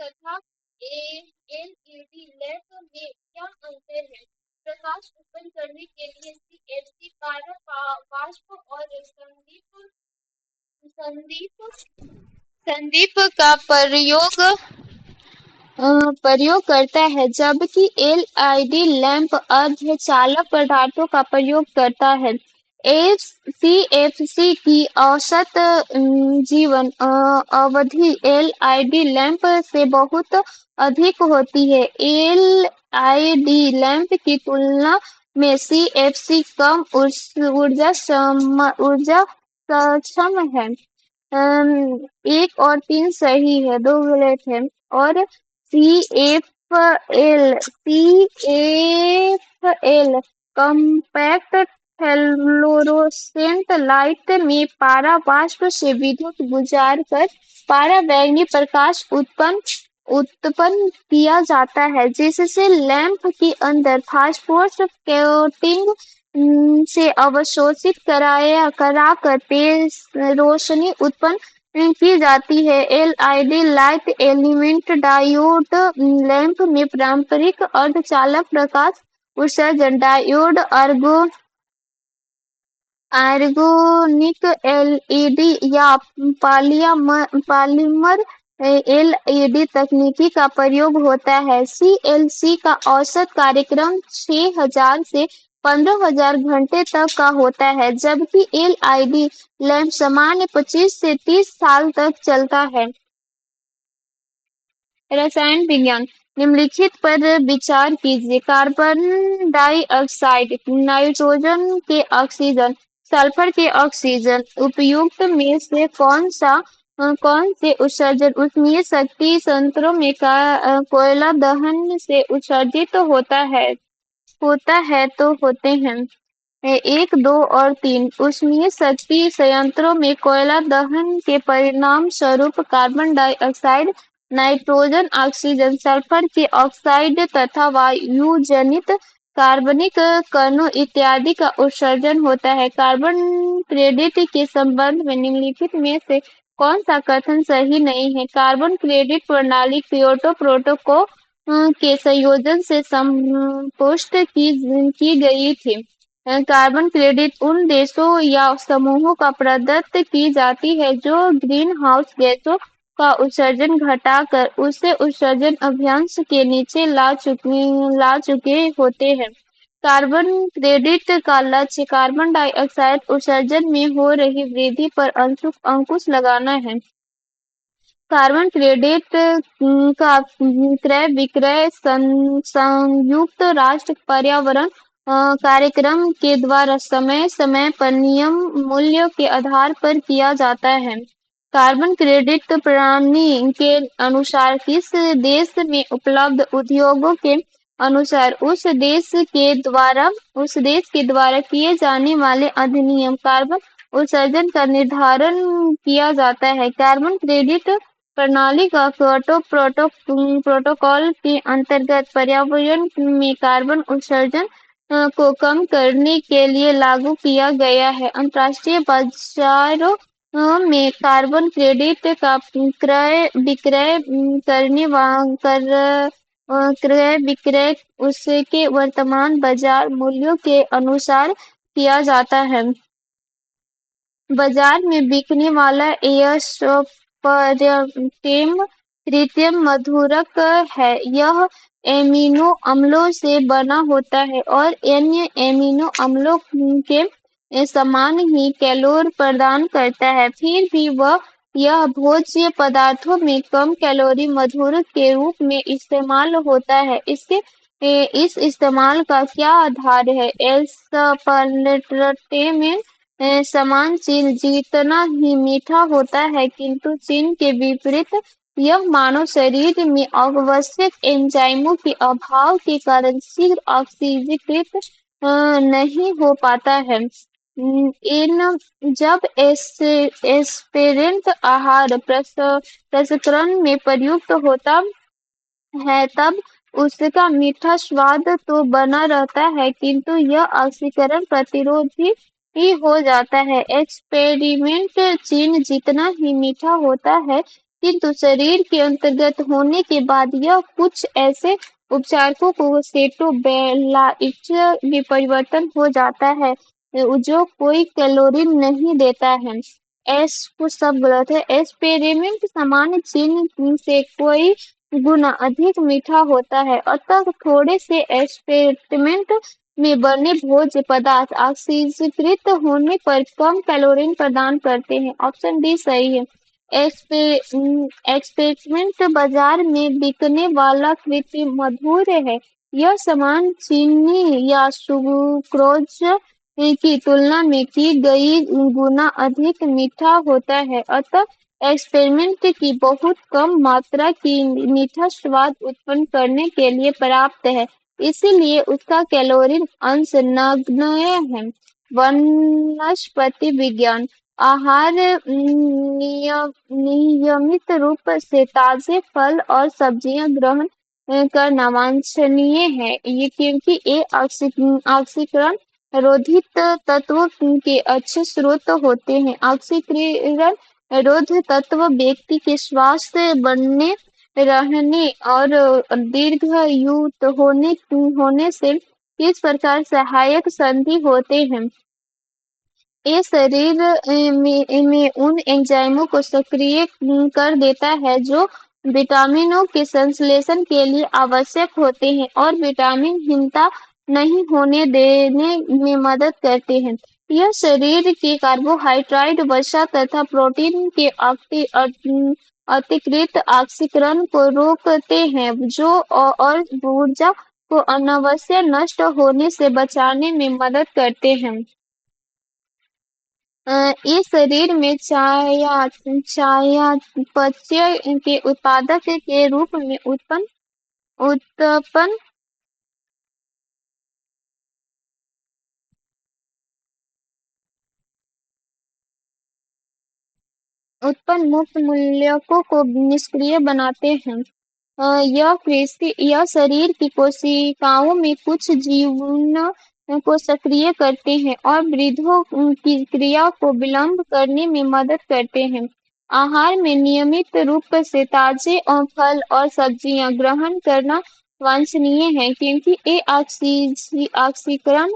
तथा एलईडी लैंप में क्या अंतर है? प्रकाश उत्पन्न करने के लिए सीएफसी पारा वाष्प और संदीप का प्रयोग करता है, जबकि एलईडी लैंप अर्धचालक पदार्थों का प्रयोग करता है। सीएफसी की औसत जीवन अवधि एलईडी लैंप से बहुत अधिक होती है। एलईडी लैंप की तुलना में सीएफसी कम ऊर्जा सक्षम है। 1 और 3 सही है, 2 गलत है। और सीएफएल कॉम्पैक्ट फ्लोरोसेंट लाइट में पारा वाष्प से विद्युत गुजार कर पराबैंगनी प्रकाश उत्पन्न किया जाता है, जिससे लैंप के अंदर फास्फोरस कोटिंग से अवशोषित कराकर तेज रोशनी उत्पन्न की जाती है। LED light element diode lamp में पारंपरिक अर्धचालक प्रकाश उत्सर्जन डायोड आर्गोनिक एलईडी या पॉलीमर एलईडी तकनीक का प्रयोग होता है। सीएलसी का औसत कार्यक्रम 6000 से 15000 घंटे तक का होता है, जबकि एलईडी लैंप सामान्य 25 से 30 साल तक चलता है। रसायन विज्ञान। निम्नलिखित पर विचार कीजिए। कार्बन डाइऑक्साइड, नाइट्रोजन के ऑक्सीजन, सल्फर के ऑक्सीजन। उपयुक्त में से कौन से उत्सर्जन ऊष्मीय शक्ति संयंत्रों में कोयला दहन से उत्सर्जित होते हैं? 1, 2 और 3। ऊष्मीय शक्ति संयंत्रों में कोयला दहन के परिणाम स्वरूप carbon dioxide, nitrogen, oxygen, sulphur के ऑक्साइड तथा वायुजनित कार्बनिक कणों इत्यादि का उत्सर्जन होता है। कार्बन क्रेडिट के संबंध में निम्नलिखित में से कौन सा कथन सही नहीं है? कार्बन क्रेडिट प्रणाली क्योटो प्रोटोकॉल के संयोजन से संपुष्ट की गई थी। कार्बन क्रेडिट उन देशों या समूहों का प्रदत्त की जाती है जो ग्रीन हाउस गैसों का उत्सर्जन घटाकर उसे उत्सर्जन अक्षांश के नीचे ला चुके होते हैं। कार्बन क्रेडिट का लक्ष्य कार्बन डाइऑक्साइड उत्सर्जन में हो रही वृद्धि पर अंकुश लगाना है। कार्बन क्रेडिट का क्रय विक्रय संयुक्त राष्ट्र पर्यावरण कार्यक्रम के द्वारा समय समय पर नियम मूल्य के आधार पर किया जाता है। कार्बन क्रेडिट प्रणाली के अनुसार किस देश में उपलब्ध उद्योगों के अनुसार उस देश के द्वारा किए जाने वाले अधिनियम कार्बन उत्सर्जन का निर्धारण किया जाता है। कार्बन क्रेडिट प्रणाली का क्योटो प्रोटोकॉल के अंतर्गत पर्यावरण में कार्बन उत्सर्जन को कम करने के लिए लागू किया गया है। अंतर्राष्ट्रीय बाजारों में कार्बन क्रेडिट का क्रय विक्रय करने क्रय विक्रय उसके वर्तमान बाजार मूल्यों के अनुसार किया जाता है। बाजार में बिकने वाला एयरसोप्टेम कृत्रिम मधुरक है। यह एमिनो अम्लों से बना होता है और अन्य एमिनो अम्लों के समान ही कैलोर प्रदान करता है। फिर भी यह भोज्य पदार्थों में कम कैलोरी मधुरक के रूप में इस्तेमाल होता है। इस इस्तेमाल का क्या आधार है? एस्पार्टेम समान चीन जितना ही मीठा होता है, किंतु चीन के विपरीत यह मानव शरीर में आवश्यक एंजाइमों के अभाव के कारण शीघ्र ऑक्सीकृत नहीं हो पाता है। इन जब एस्पेरेंट आहार प्रसंस्करण में प्रयुक्त होता है तब उसका मीठा स्वाद तो बना रहता है, किंतु यह ऑक्सीकरण प्रतिरोधी ही हो जाता है। एक्सपेरिमेंट चीन जितना ही मीठा होता है, किंतु शरीर के अंतर्गत होने के बाद यह कुछ ऐसे उपचारकों को सेटोबेलाइट में परिवर्तन हो जाता है जो कोई कैलोरी नहीं देता है। एस कुछ सब गलत है। एक्सपेरिमेंट सामान्य चीन से कोई गुना अधिक मीठा होता है, अतः थोड़े से एक्सपेरिमेंट में बने भोज्य पदार्थ ऑक्सीकृत होने पर कम कैलोरी प्रदान करते हैं। ऑप्शन डी सही है। एक्सपेरिमेंट बाजार में बिकने वाला कृत्रिम मधुर है। यह सामान्य चीनी या सुक्रोज की तुलना में की गई गुना अधिक मीठा होता है, अतः एक्सपेरिमेंट की बहुत कम मात्रा की मीठा स्वाद उत्पन्न करने के लिए पर्याप्त है, इसीलिए उसका कैलोरी अंश नगण्य है। वनस्पति विज्ञान आहार नियमित रूप से ताजे फल और सब्जियां ग्रहण करना वांछनीय है, ये क्योंकि ये ऑक्सीकरण रोधी तत्व के अच्छे स्रोत होते हैं। ऑक्सीकरण रोध तत्व व्यक्ति के स्वास्थ्य बनने रहने और दीर्घायुत होने से किस प्रकार सहायक संधि होते हैं? ये शरीर में उन एंजाइमों को सक्रिय कर देता है जो विटामिनों के संश्लेषण के लिए आवश्यक होते हैं और विटामिनहीनता नहीं होने देने में मदद करते हैं। यह शरीर के कार्बोहाइड्रेट, वसा तथा प्रोटीन के अतिरिक्त ऑक्सीकरण को रोकते हैं जो और ऊर्जा को अनावश्यक नष्ट होने से बचाने में मदद करते हैं। ये शरीर में चयापचय के उत्पादक के रूप में उत्पन्न मुक्त मूलकों को निष्क्रिय बनाते हैं। यह शरीर की कोशिकाओं में कुछ जीवों को सक्रिय करते हैं और वृद्धों की क्रिया को विलंब करने में मदद करते हैं। आहार में नियमित रूप से ताजे और फल और सब्जियां ग्रहण करना वांछनीय है, क्योंकि ये ऑक्सीकरण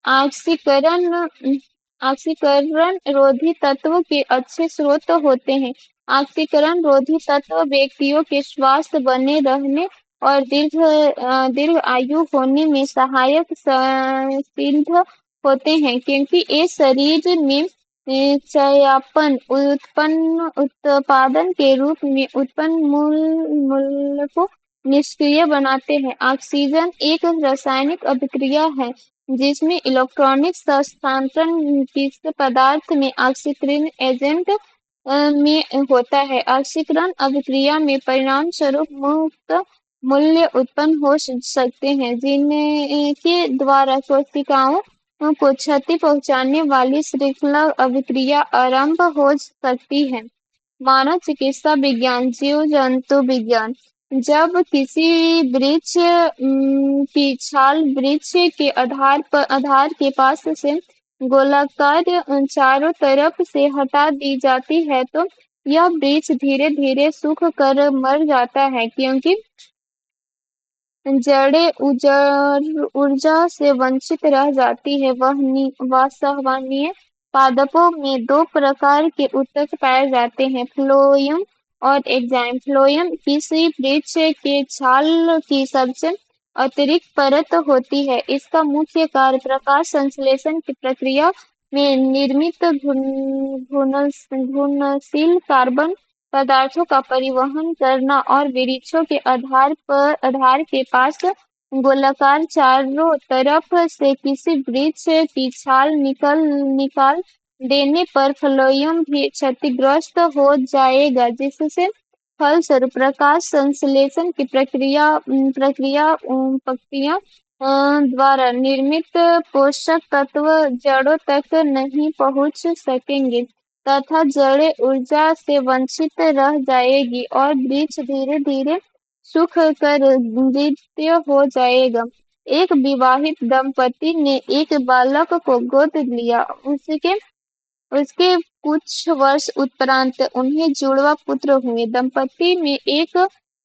ऑक्सीकरण ऑक्सीकरण रोधी तत्व के अच्छे स्रोत होते हैं। ऑक्सीकरण रोधी तत्व व्यक्तियों के स्वास्थ्य बने रहने और दीर्घ आयु होने में सहायक सिद्ध होते हैं, क्योंकि ये शरीर में चयापन उत्पादन के रूप में उत्पन्न मूल को निष्क्रिय बनाते हैं। ऑक्सीजन एक रासायनिक अभिक्रिया है जिसमें इलेक्ट्रॉनिक स्थानांतरण किसी पदार्थ में ऑक्सीकरण एजेंट में होता है। ऑक्सीकरण अभिक्रिया में परिणाम स्वरूप मुक्त मूल्य उत्पन्न हो सकते हैं, जिनके द्वारा कोशिकाओं को क्षति पहुंचाने वाली श्रृंखला अभिक्रिया आरंभ हो सकती है। मानव चिकित्सा विज्ञान, जीव जंतु विज्ञान। जब किसी वृक्ष की छाल वृक्ष के आधार के पास से गोलाकार चारों तरफ से हटा दी जाती है तो यह वृक्ष धीरे धीरे सूख कर मर जाता है, क्योंकि जड़ें ऊर्जा से वंचित रह जाती है। संवहनीय पादपों में दो प्रकार के ऊतक पाए जाते हैं, फ्लोएम और एक्साइम। फ्लोएम किसी वृक्ष के छाल की सबसे अतिरिक्त परत होती है। इसका मुख्य कार्य प्रकाश संश्लेषण की प्रक्रिया में निर्मित घुलनशील कार्बन पदार्थों का परिवहन करना और वृक्षों के आधार के पास गोलाकार चारों तरफ से किसी वृक्ष की छाल निकाल देने पर फ्लोएम भी क्षतिग्रस्त हो जाएगा, जिससे फलस्वरूप प्रकाश संश्लेषण की प्रक्रिया द्वारा निर्मित पोषक तत्व जड़ों तक नहीं पहुंच सकेंगे तथा जड़ें ऊर्जा से वंचित रह जाएगी और वृक्ष धीरे धीरे सूख कर मृत हो जाएगा। एक विवाहित दंपति ने एक बालक को गोद लिया। उसके उसके कुछ वर्ष उपरांत उन्हें जुड़वा पुत्र हुए। दंपति में एक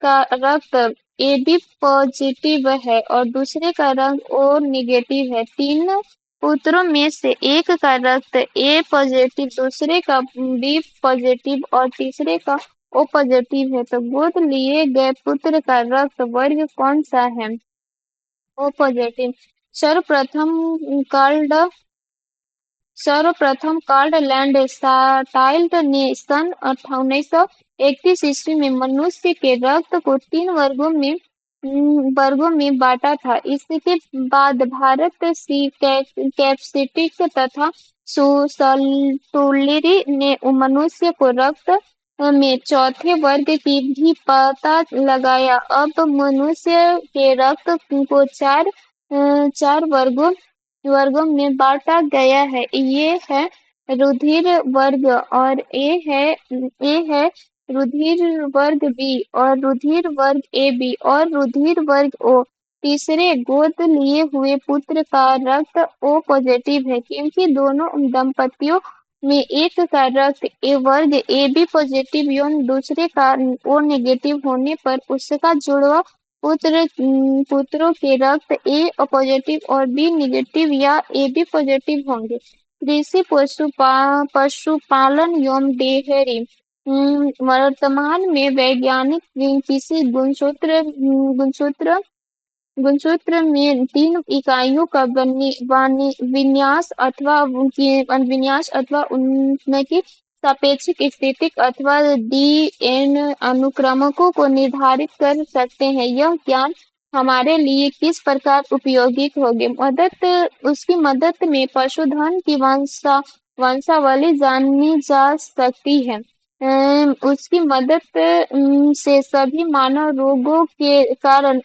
का रक्त एबी पॉजिटिव है और दूसरे का रंग ओ नेगेटिव है। तीन पुत्रों में से एक का रक्त ए पॉजिटिव, दूसरे का बी पॉजिटिव और तीसरे का ओ पॉजिटिव है। तो गोद लिए गए पुत्र का रक्त वर्ग कौन सा है? O positive. सर्वप्रथम कार्ल सर्वप्रथम कार्ल लैंडसाइल्ड ने सन 1931 ईस्वी में मनुष्य के रक्त को तीन वर्गों में बांटा था। इसके बाद भारत सी कैप्सिटिक तथा सुसल्टुलरी ने मनुष्य को रक्त में चौथे वर्ग की भी पता लगाया। अब मनुष्य के रक्त को चार वर्गों में बांटा गया है। ये है रुधिर वर्ग और ए है रुधिर वर्ग बी और रुधिर वर्ग ए बी और रुधिर वर्ग ओ। तीसरे गोद लिए हुए पुत्र का रक्त ओ पॉजिटिव है, क्योंकि दोनों दंपतियों में एक का रक्त ए वर्ग ए बी पॉजिटिव एवं दूसरे का ओ नेगेटिव होने पर उसका जुड़वा पुत्रों के रक्त ए पॉजिटिव और बी नेगेटिव या ए बी पॉजिटिव होंगे। कृषि पशुपालन एवं डेयरी। वर्तमान में वैज्ञानिक किसी गुणसूत्र में तीन इकाइयों का विन्यास अथवा उनकी सापेक्षिक स्थिति अथवा डीएनए अनुक्रमकों को निर्धारित कर सकते हैं। यह ज्ञान हमारे लिए किस प्रकार उपयोगी होंगे? उसकी मदद में पशुधन की वंशावली जानी जा सकती है। उसकी मदद से सभी मानव रोगों के कारण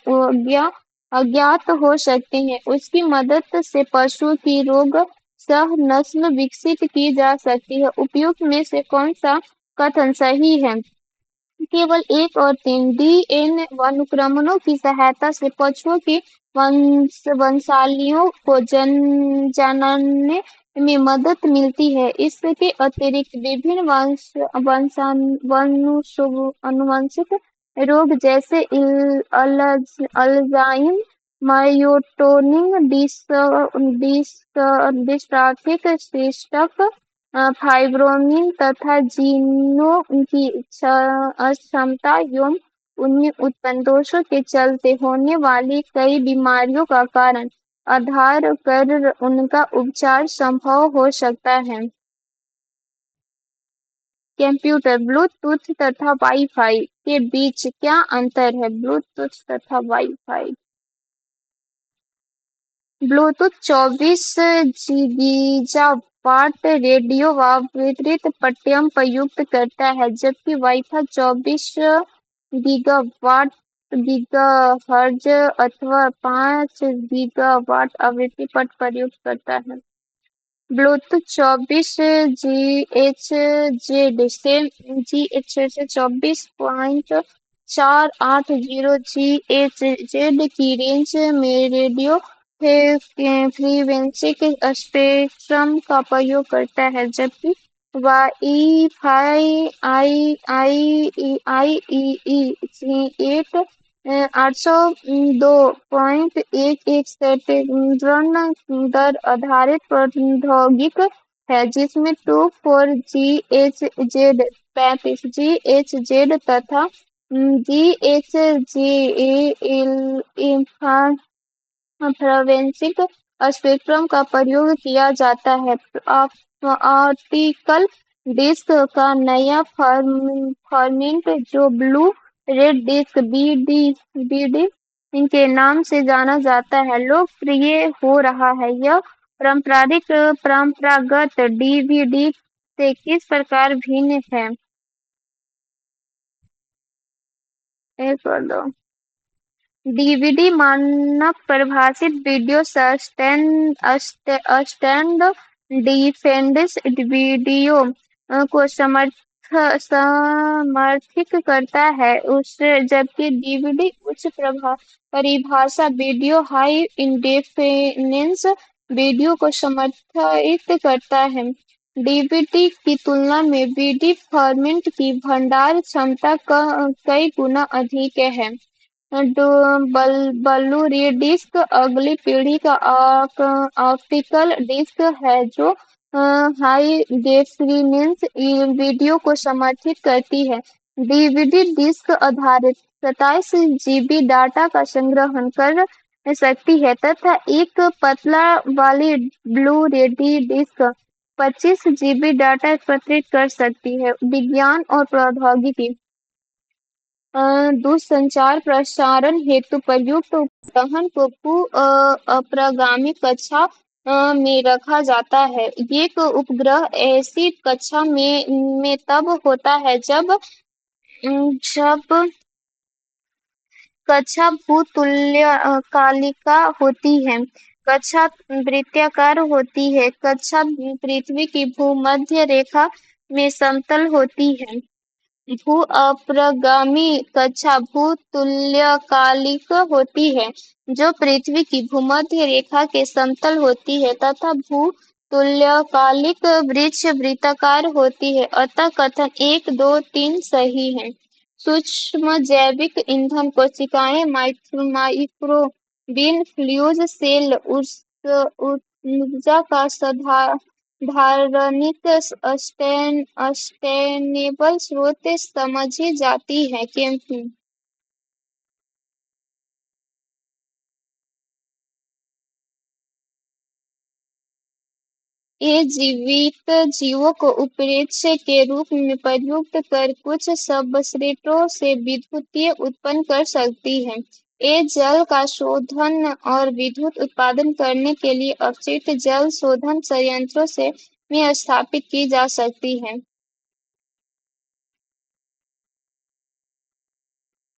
अज्ञात हो सकते हैं। उसकी मदद से पशु की रोग सह नस्ल विकसित की जा सकती है। उपयुक्त में से कौन सा कथन सही है? केवल एक और तीन डीएनए अनुक्रमणों की सहायता से पशुओं की वंशावलियों को जानने में मदद मिलती है। इसके अतिरिक्त विभिन्न आनुवंशिक रोग जैसे Alzheimer, myotonic dystrophic cystic fibrosis तथा जीनों की अक्षमता एवं उनमें उत्पन्न दोषों के चलते होने वाली कई बीमारियों का कारण आधार कर उनका उपचार संभव हो सकता है। कंप्यूटर, ब्लूटूथ तथा वाईफाई के बीच क्या अंतर है? ब्लूटूथ तथा वाईफाई। ब्लूटूथ 24 गीगावाट रेडियो वितरित पट्टियां प्रयुक्त करता है, जबकि वाईफाई 24 गीगावाट गीगाहर्ट्ज अथवा 5 गीगावाट आवृत्ति पर प्रयोग करता है। ब्लूटूथ 24 GHz से GHz 24.480 GHz की रेंज में रेडियो फ्रीक्वेंसी के स्पेक्ट्रम का प्रयोग करता है, जबकि वाई-फाई आईईई 802.11 सेंटीमीटर दर आधारित प्रौद्योगिक है, जिसमें 24 GHz 35 GHz तथा GHz फ्रीक्वेंसी स्पेक्ट्रम का प्रयोग किया जाता है। ऑप्टिकल डिस्क का नया फॉर्मेट, जो ब्लू रेड डिस्क (BD) के नाम से जाना जाता है, लोकप्रिय हो रहा है। यह परंपरागत डीवीडी से किस प्रकार भिन्न है? एक और दो। डीवीडी मानक परिभाषित वीडियो स्टैंड डिफेंस वीडियो को समर्थित करता है, जबकि डीवीडी उच्च परिभाषा वीडियो हाई डेफिनेंस वीडियो को समर्थित करता है। डीवीडी की तुलना में बीडी फॉर्मेट की भंडार क्षमता कई गुना अधिक है। ब्लू-रे डिस्क अगली पीढ़ी का ऑप्टिकल डिस्क है, जो हाई डेफिनेंस वीडियो को समर्थित करती है। डीवीडी डिस्क आधारित 27 GB डाटा का संग्रहण कर सकती है तथा एक पतला वाली ब्लू-रे डिस्क 25 GB डाटा एकत्रित कर सकती है। विज्ञान और प्रौद्योगिकी दूरसंचार प्रसारण हेतु प्रयुक्त उपग्रहण को भू-अप्रगामी कक्षा में रखा जाता है। एक उपग्रह ऐसी कक्षा में तब होता है जब कक्षा भूतुल्यकालिका होती है। कक्षा वृत्ताकार होती है। कक्षा पृथ्वी की भूमध्य रेखा में समतल होती है। भू-अप्रगामी कक्षा भूतुल्यकालिक होती है, जो पृथ्वी की भूमध्य रेखा के समतल होती है, तथा भू-तुल्यकालिक वृक्ष वृत्ताकार होती है। अतः कथन 1, 2, 3 सही है। सूक्ष्म जैविक ईंधन कोशिकाएं, माइक्रोबीन फ्यूल सेल ऊर्जा का धारणिक सस्टेनेबल स्रोत समझी जाती है, क्योंकि ये जीवित जीवों को उत्प्रेरक के रूप में प्रयुक्त कर कुछ सबस्ट्रेटों से विद्युत उत्पन्न कर सकती है। ये जल का शोधन और विद्युत उत्पादन करने के लिए अपशिष्ट जल शोधन संयंत्रों में स्थापित की जा सकती है।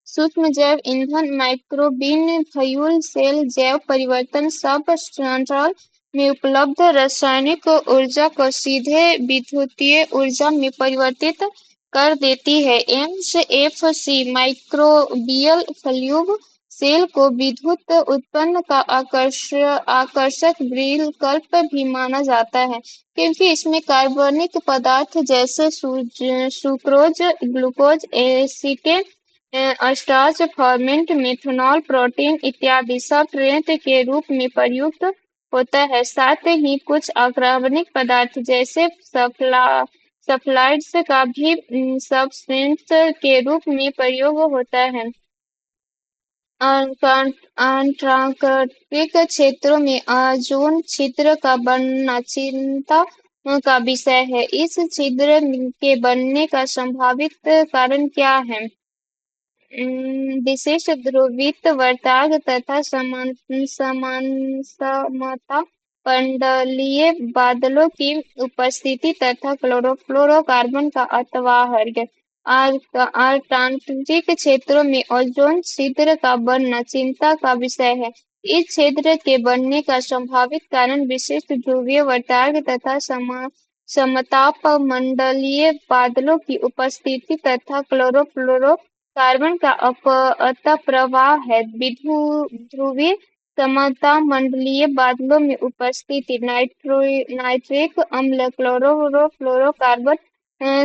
सूक्ष्म जैव ईंधन, माइक्रोबीन फ्यूल सेल जैव परिवर्तन सबस्ट्रेट में उपलब्ध रासायनिक ऊर्जा को सीधे विद्युतीय ऊर्जा में परिवर्तित कर देती है। एमएफसी माइक्रोबियल फ्यूल सेल को विद्युत उत्पन्न का आकर्षक विकल्प भी माना जाता है, क्योंकि इसमें कार्बनिक पदार्थ जैसे sucrose, glucose, acetate, starch, ferment, methanol, protein इत्यादि सबस्ट्रेट के रूप में प्रयुक्त होता है। साथ ही कुछ अकार्बनिक पदार्थ जैसे सल्फाइड्स का भी सबस्ट्रेट के रूप में प्रयोग होता है। अंटार्कटिक क्षेत्रों में ओजोन छिद्र का बनना चिंता का विषय है। इस छिद्र के बनने का संभावित कारण क्या है? विशेष ध्रुवीय वर्ताग तथा समता, मंडलीय बादलों की उपस्थिति तथा क्लोरोफ्लोरोकार्बन का अतिवाहक आर्कटांटिक क्षेत्रों में ओजोन छिद्र का बनना चिंता का विषय है। इस क्षेत्र के बनने का संभावित कारण विशिष्ट ध्रुवीय वृत्तार्क तथा समतापमंडलीय बादलों की उपस्थिति तथा क्लोरोफ्लोरोकार्बन का अतःप्रवाह है। ध्रुवीय समतापमंडलीय बादलों में उपस्थिति नाइट्रिक अम्ल क्लोरोफ्लोरोकार्बन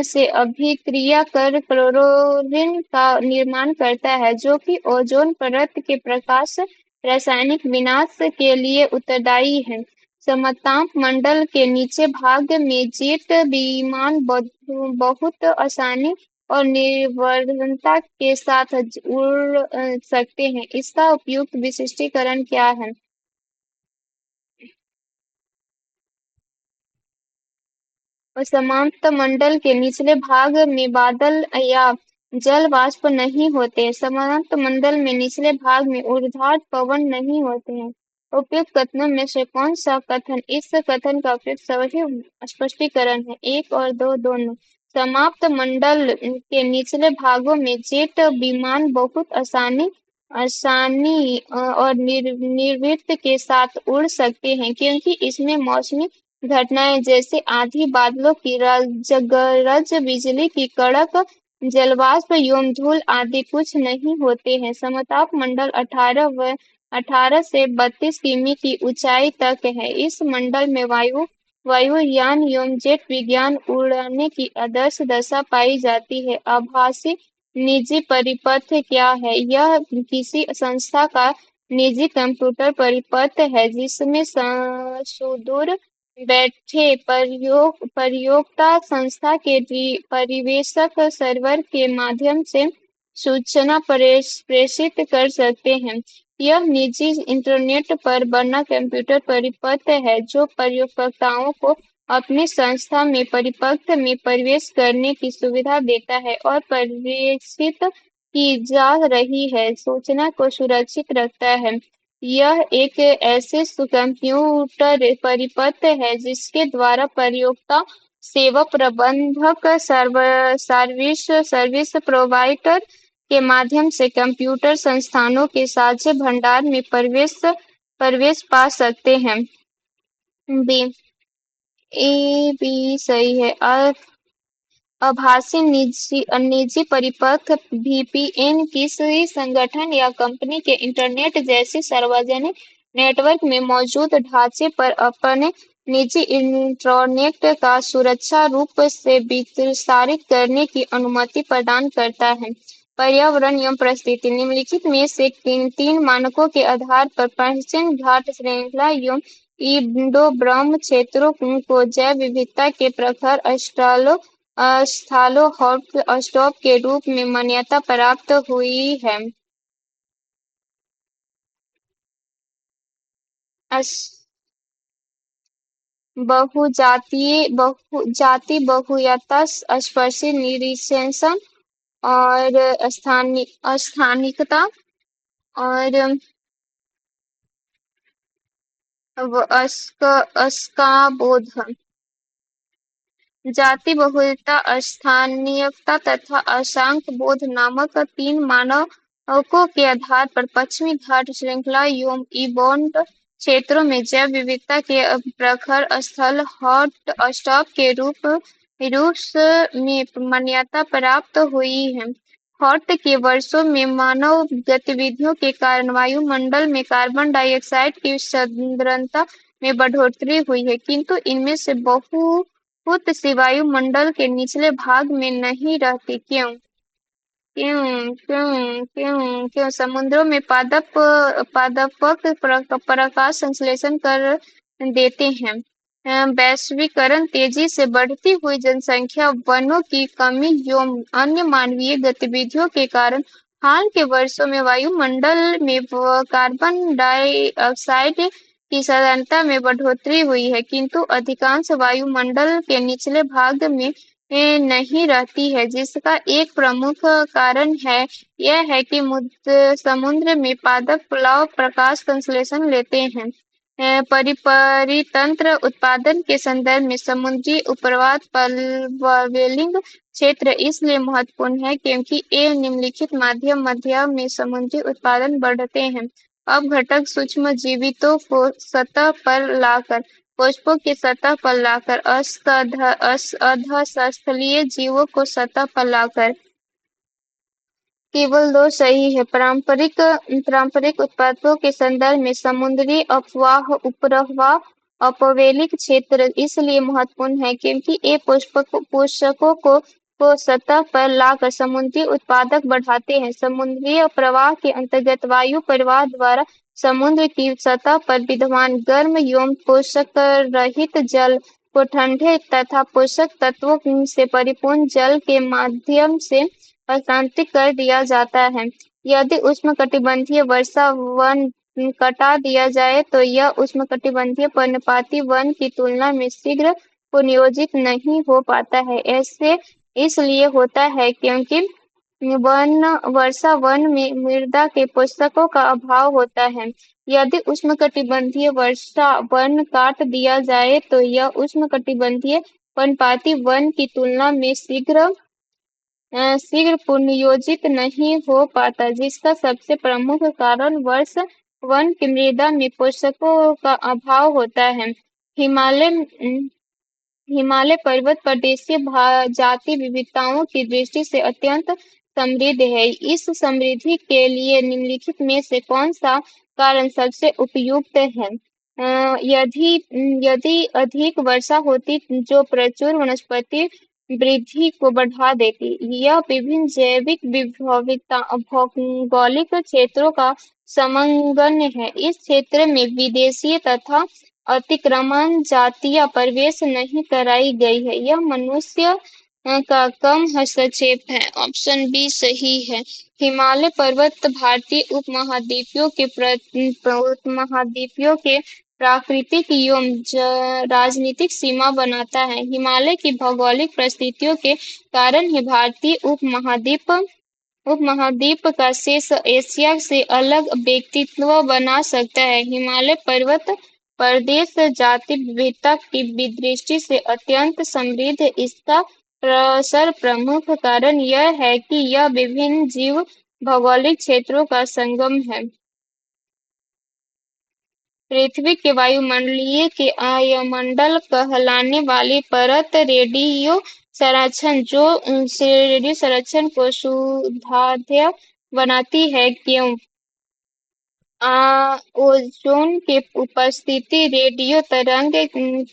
से अभिक्रिया कर क्लोरीन का निर्माण करता है, जो कि ओजोन परत के प्रकाश रासायनिक विनाश के लिए उत्तरदायी है। समताप मंडल के निचले भाग में जेट विमान बहुत आसानी और निर्भरता के साथ उड़ सकते हैं। इसका उपयुक्त विशिष्टीकरण क्या है? समांत मंडल के निचले भाग में बादल या जल वाष्प नहीं होते। समांत मंडल में निचले भाग में ऊर्ध्वाधर पवन नहीं होते हैं। उपयुक्त कथनों में से कौन सा कथन इस कथन का उपयुक्त सही स्पष्टीकरण है? एक और दो दोनों। समाप्त मंडल के निचले भागों में जेट विमान बहुत आसानी आसानी और निर्वृत्त के साथ उड़ सकते हैं, क्योंकि इसमें मौसमी घटनाएं जैसे आंधी, बादलों की गरज, बिजली की कड़क, जलवाष्प एवं धूल आदि कुछ नहीं होते हैं। समताप मंडल 18 से 32 किमी की ऊंचाई तक है। इस मंडल में वायुयान एवं जेट विज्ञान उड़ने की आदर्श दशा पाई जाती है। आभासी निजी परिपथ क्या है? यह किसी संस्था का निजी कंप्यूटर परिपथ है, जिसमें सुदूर बैठे प्रयोक्ता संस्था के परिवेशक सर्वर के माध्यम से सूचना प्रेषित कर सकते हैं। यह निजी इंटरनेट पर बना कंप्यूटर परिपथ है, जो प्रयोगकर्ताओं को अपनी संस्था में परिपथ में प्रवेश करने की सुविधा देता है और प्रेषित की जा रही है सूचना को सुरक्षित रखता है। यह एक ऐसे कंप्यूटर परिपथ है जिसके द्वारा प्रयोक्ता सेवा प्रबंधक सर्विस प्रोवाइडर के माध्यम से कंप्यूटर संस्थानों के साझे भंडार में प्रवेश पा सकते हैं। बी ए बी सही है। आभासी निजी परिपथ वीपीएन किसी संगठन या कंपनी के इंटरनेट जैसे सार्वजनिक नेटवर्क में मौजूद ढांचे पर अपने निजी इंटरनेट का सुरक्षा रूप से विस्तारित करने की अनुमति प्रदान करता है। पर्यावरण एवं परिस्थिति निम्नलिखित में से तीन मानकों के आधार पर पश्चिम घाट श्रृंखला एवं इंडो ब्रह्म क्षेत्रों को जैव विविधता के प्रखर स्थलों हॉटस्पॉट के रूप में मान्यता प्राप्त हुई है। बहुजातीय बहुयता स्पर्शी निरीक्षण और स्थानिकता और अस्काबोध। जाति बहुलता, स्थानीयता तथा अशांक बोध नामक तीन मानकों के आधार पर पश्चिमी घाट श्रृंखला एवं इबोन्ड क्षेत्रों में जैव विविधता के प्रखर स्थल हॉट स्टॉप के रूप में मान्यता प्राप्त हुई है। हॉट के वर्षों में मानव गतिविधियों के कारण वायुमंडल में कार्बन डाइऑक्साइड की सांद्रता में बढ़ोतरी हुई है, किंतु इनमें से बहुत सी वायुमंडल के निचले भाग में नहीं रहती। क्यों? क्यों? समुद्रों में पादपक प्रकाश संश्लेषण कर देते हैं। वैश्वीकरण, तेजी से बढ़ती हुई जनसंख्या, वनों की कमी एवं अन्य मानवीय गतिविधियों के कारण हाल के वर्षों में वायुमंडल में कार्बन डाइऑक्साइड की सांद्रता में बढ़ोतरी हुई है, किंतु अधिकांश वायुमंडल के निचले भाग में नहीं रहती है, जिसका एक प्रमुख कारण यह है कि समुद्र में पादप प्लाव प्रकाश संश्लेषण लेते हैं। परितंत्र उत्पादन के संदर्भ में समुद्री उपरवात प्लवलिंग क्षेत्र इसलिए महत्वपूर्ण है क्योंकि ये निम्नलिखित माध्यम मध्य में समुद्री उत्पादन बढ़ते हैं। अब घटक सूक्ष्म जीवितों को सतह पर लाकर पुष्पों की सतह पर लाकर अधःस्थलीय जीवों को सतह पर लाकर केवल दो सही है। पारंपरिक उत्पादों के संदर्भ में समुद्री अपवाह उपरवाह अपवेलिक क्षेत्र इसलिए महत्वपूर्ण है क्योंकि ये पोषकों को सतह पर लाकर समुद्री उत्पादक बढ़ाते हैं। समुद्री प्रवाह के अंतर्गत वायु प्रवाह द्वारा समुद्र की सतह पर विद्यमान गर्म एवं पोषक रहित जल को ठंडे तथा पोषक तत्वों से परिपूर्ण जल के माध्यम से हस्तांतरित कर दिया जाता है। यदि उष्णकटिबंधीय वर्षा वन कटा दिया जाए तो यह उष्णकटिबंधीय पर्णपाती वन की तुलना में शीघ्र पुनर्जीवित नहीं हो पाता है। ऐसे इसलिए होता है क्योंकि वर्षा वन में मृदा के पोषकों का अभाव होता है। यदि उष्णकटिबंधीय वर्षा वन काट दिया जाए तो यह उष्णकटिबंधीय पर्णपाती वन की तुलना में शीघ्र पुनर्योजित नहीं हो पाता, जिसका सबसे प्रमुख कारण वर्ष वन की मृदा में पोषकों का अभाव होता है। हिमालय पर्वत प्रदेशीय जाति विविधताओं की दृष्टि से अत्यंत समृद्ध है। इस समृद्धि के लिए निम्नलिखित में से कौन सा कारण सबसे उपयुक्त है? यदि यदि अधिक वर्षा होती जो प्रचुर वनस्पति वृद्धि को बढ़ा देती, यह विभिन्न जैविक विविधता भौगोलिक क्षेत्रों का समंगन है। इस क्षेत्र में विदेशी तथा अतिक्रमण जातियां प्रवेश नहीं कराई गई है। यह मनुष्य का कम हस्तक्षेप है। ऑप्शन बी सही है। हिमालय पर्वत भारतीय उपमहाद्वीपीय के प्राकृतिक एवं राजनीतिक सीमा बनाता है। हिमालय की भौगोलिक परिस्थितियों के कारण ही भारतीय उपमहाद्वीप का शेष एशिया से अलग व्यक्तित्व बना सकता है। हिमालय पर्वत प्रदेश जाति विविधता की दृष्टि से अत्यंत समृद्ध है। इसका प्रमुख कारण यह है कि यह विभिन्न जीव भौगोलिक क्षेत्रों का संगम है। पृथ्वी के वायुमंडलीय के आयमंडल कहलाने वाली परत रेडियो संरक्षण को सुधाध्य बनाती है क्यों? ओजोन की उपस्थिति रेडियो तरंग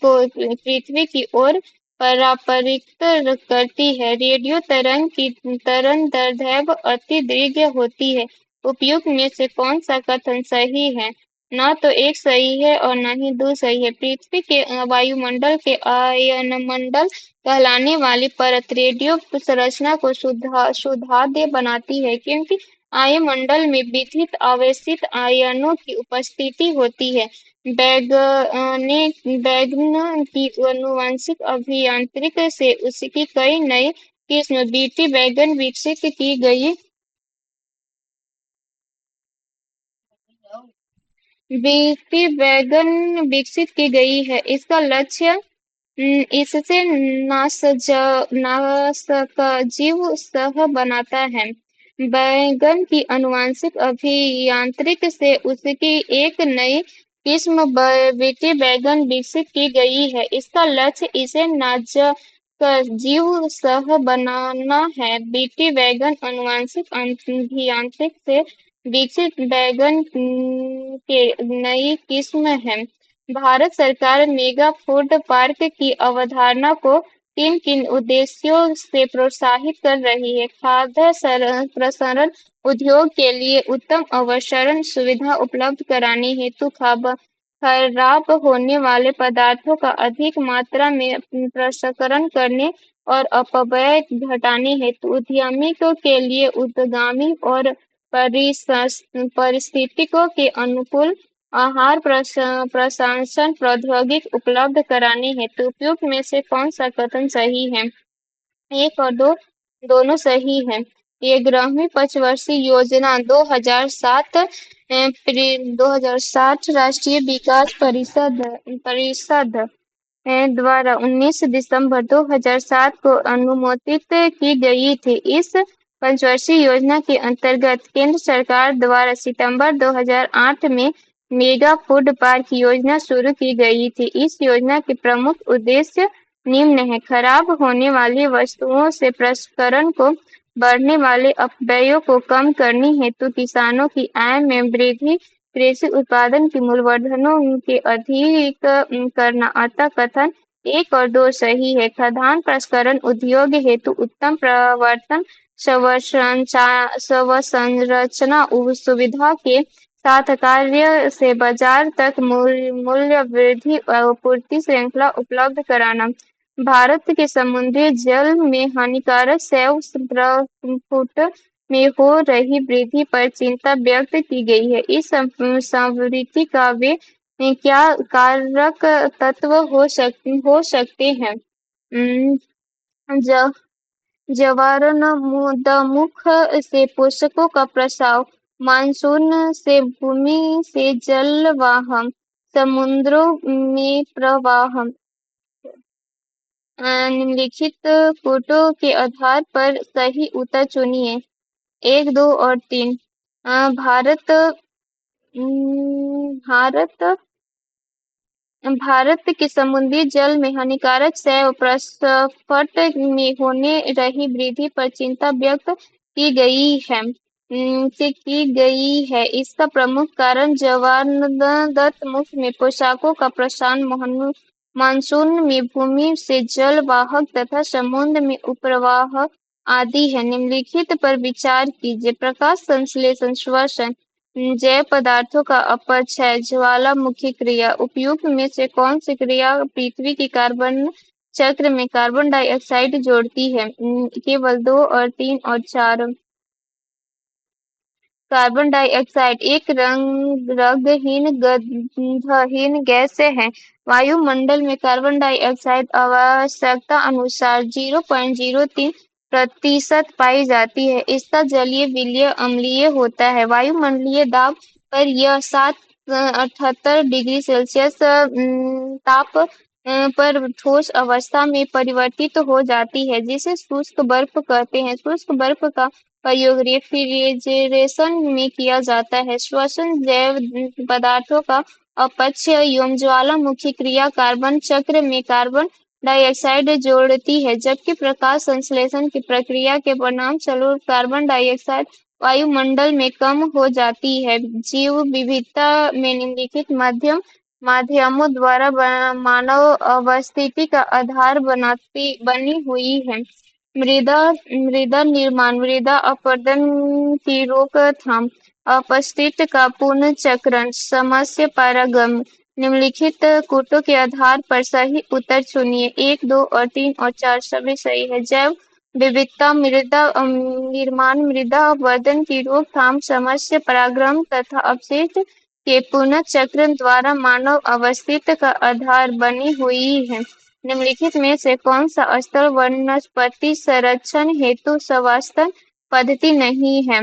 को पृथ्वी की ओर परावर्तित करती है। रेडियो तरंग की तरंगदैर्घ्य अति दीर्घ होती है। उपयुक्त में से कौन सा कथन सही है? न तो एक सही है और न ही दो सही है। पृथ्वी के वायुमंडल के आयनमंडल कहलाने वाली परत रेडियो संरचना को सुधाद्य बनाती है क्योंकि आयनमंडल में विद्युत आवेशित आयनों की उपस्थिति होती है। बैगन की आनुवंशिक अभियांत्रिकी से उसकी कई नई किस्म बीटी बैगन विकसित की गई। बीटी बैगन विकसित की गई है। इसका लक्ष्य इससे नासजीव सह बनाता है। बैगन की आनुवंशिक अभियांत्रिकी से उसकी एक नई किस्म बीटी बैगन विकसित की गई है। इसका लक्ष्य इसे नासजीव सह बनाना है। बीटी बैगन आनुवंशिक अभियांत्रिकी से विकसित बैगन के नई किस्म है। भारत सरकार मेगा फूड पार्क की अवधारणा को किन किन उद्देश्यों से प्रोत्साहित कर रही है? खाद्य प्रसंस्करण उद्योग के लिए उत्तम अवसरण सुविधा उपलब्ध कराने हेतु खराब होने वाले पदार्थों का अधिक मात्रा में प्रसंस्करण करने और अपव्यय घटाने हेतु उद्यमियों के लिए उद्यमी और परिस्थितियों के अनुकूल आहार प्रसंस्करण प्रौद्योगिकी उपलब्ध कराने हेतु उपयुक्त में से कौन सा कथन सही है? एक और दो दोनों सही है। ये 11वीं पंचवर्षीय योजना 2007 2060 राष्ट्रीय विकास परिषद द्वारा 19 दिसंबर 2007 को अनुमोदित की गई थी। इस पंचवर्षीय योजना के अंतर्गत केंद्र सरकार द्वारा सितंबर 2008 में मेगा फूड पार्क योजना शुरू की गई थी। इस योजना के प्रमुख उद्देश्य निम्न है: खराब होने वाली वस्तुओं से प्रसंस्करण को बढ़ने वाले अपव्ययों को कम करने हेतु किसानों की आय में वृद्धि, कृषि उत्पादन की मूल्यवर्धनों के अधिक करना। अतः कथन 1 और 2 सही है। खाद्यान्न प्रसंस्करण उद्योग हेतु उत्तम प्रवर्तन, स्वसंरचना सुविधा के साथ कार्य से बाजार तक मूल्य वृद्धि और पूर्ति श्रृंखला उपलब्ध कराना। भारत के समुद्री जल में हानिकारक शैव प्रफुट में हो रही वृद्धि पर चिंता व्यक्त की गई है। इस संवृद्धि का वे क्या कारक तत्व हो सकते हैं? जवारनमुख से पोषकों का प्रसाव, मानसून से भूमि से जलवाहन, समुद्रों में प्रवाह। निम्नलिखित फोटो के आधार पर सही उत्तर चुनिए। 1, 2 और 3। भारत भारत के समुद्री जल में हानिकारक शैव प्रसंस्करण में होने रही वृद्धि पर चिंता व्यक्त की गई है। इसका प्रमुख कारण जवारनमुख में पोषकों का प्रसार, मानसून में भूमि से जल वाहक तथा समुद्र में उपप्रवाह आदि है। निम्नलिखित पर विचार कीजिए। प्रकाश संश्लेषण, श्वसन, जैव पदार्थों का अपक्षय, ज्वालामुखी क्रिया। उपयुक्त में से कौन सी क्रिया पृथ्वी की कार्बन चक्र में कार्बन डाइऑक्साइड जोड़ती है? केवल 2 और 3 और 4। कार्बन डाइऑक्साइड एक रंगहीन गंधहीन गैस है। वायुमंडल में कार्बन डाइऑक्साइड आवश्यकता अनुसार 0.03% पाई जाती है। इसका जलीय विलयन अम्लीय होता है। वायुमंडलीय दाब पर यह 78 डिग्री सेल्सियस ताप पर ठोस अवस्था में परिवर्तित हो जाती है, जिसे शुष्क बर्फ कहते हैं। शुष्क बर्फ का प्रयोग रेफ्रिजरेशन में किया जाता है। श्वसन, जैव पदार्थों का अपक्षय एवं ज्वालामुखी क्रिया कार्बन चक्र में कार्बन डाइऑक्साइड जोड़ती है, जबकि प्रकाश संश्लेषण की प्रक्रिया के परिणामस्वरूप कार्बन डाइऑक्साइड वायुमंडल में कम हो जाती है। जीव विविधता में निम्नलिखित माध्यमों द्वारा मानव अस्तित्व का आधार बनी हुई है। मृदा निर्माण, मृदा अपरदन की रोकथाम, अपशिष्ट का पुनर्चक्रण, समस्या परागण। निम्नलिखित कूटों के आधार पर सही उत्तर चुनिए। 1, 2 और 3 और 4 सभी सही है। जैव विविधता, मृदा निर्माण, मृदा अपरदन की रोकथाम, समस्या परागण तथा अपशिष्ट के पुनर्चक्रण द्वारा मानव अस्तित्व का आधार बनी हुई है। निम्नलिखित में से कौन सा स्थल वनस्पति संरक्षण हेतु सवास्तव पद्धति नहीं है?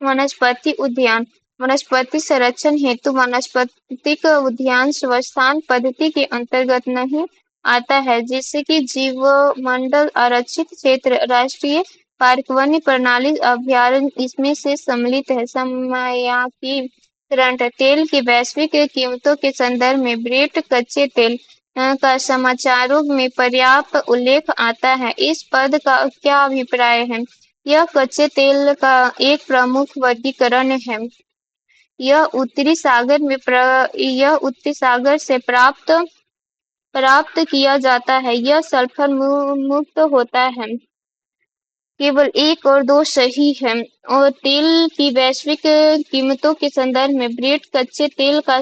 वनस्पति उद्यान। वनस्पति संरक्षण हेतु वनस्पतिक उद्यान स्वस्थान पद्धति के अंतर्गत नहीं आता है, जिससे कि जीवमंडल आरक्षित क्षेत्र, राष्ट्रीय पार्क, वन्य प्रणाली अभयारण्य इसमें से सम्मिलित है। समयाकीकरण, तेल की वैश्विक कीमतों के संदर्भ में ब्रेट कच्चे तेल का समाचारों में पर्याप्त उल्लेख आता है। इस पद का क्या अभिप्राय है? यह कच्चे तेल का एक प्रमुख वर्गीकरण है। यह उत्तरी सागर से प्राप्त किया जाता है। यह सल्फर मुक्त होता है। केवल 1 और 2 सही है। और तेल की वैश्विक कीमतों के संदर्भ में ब्रेट कच्चे तेल का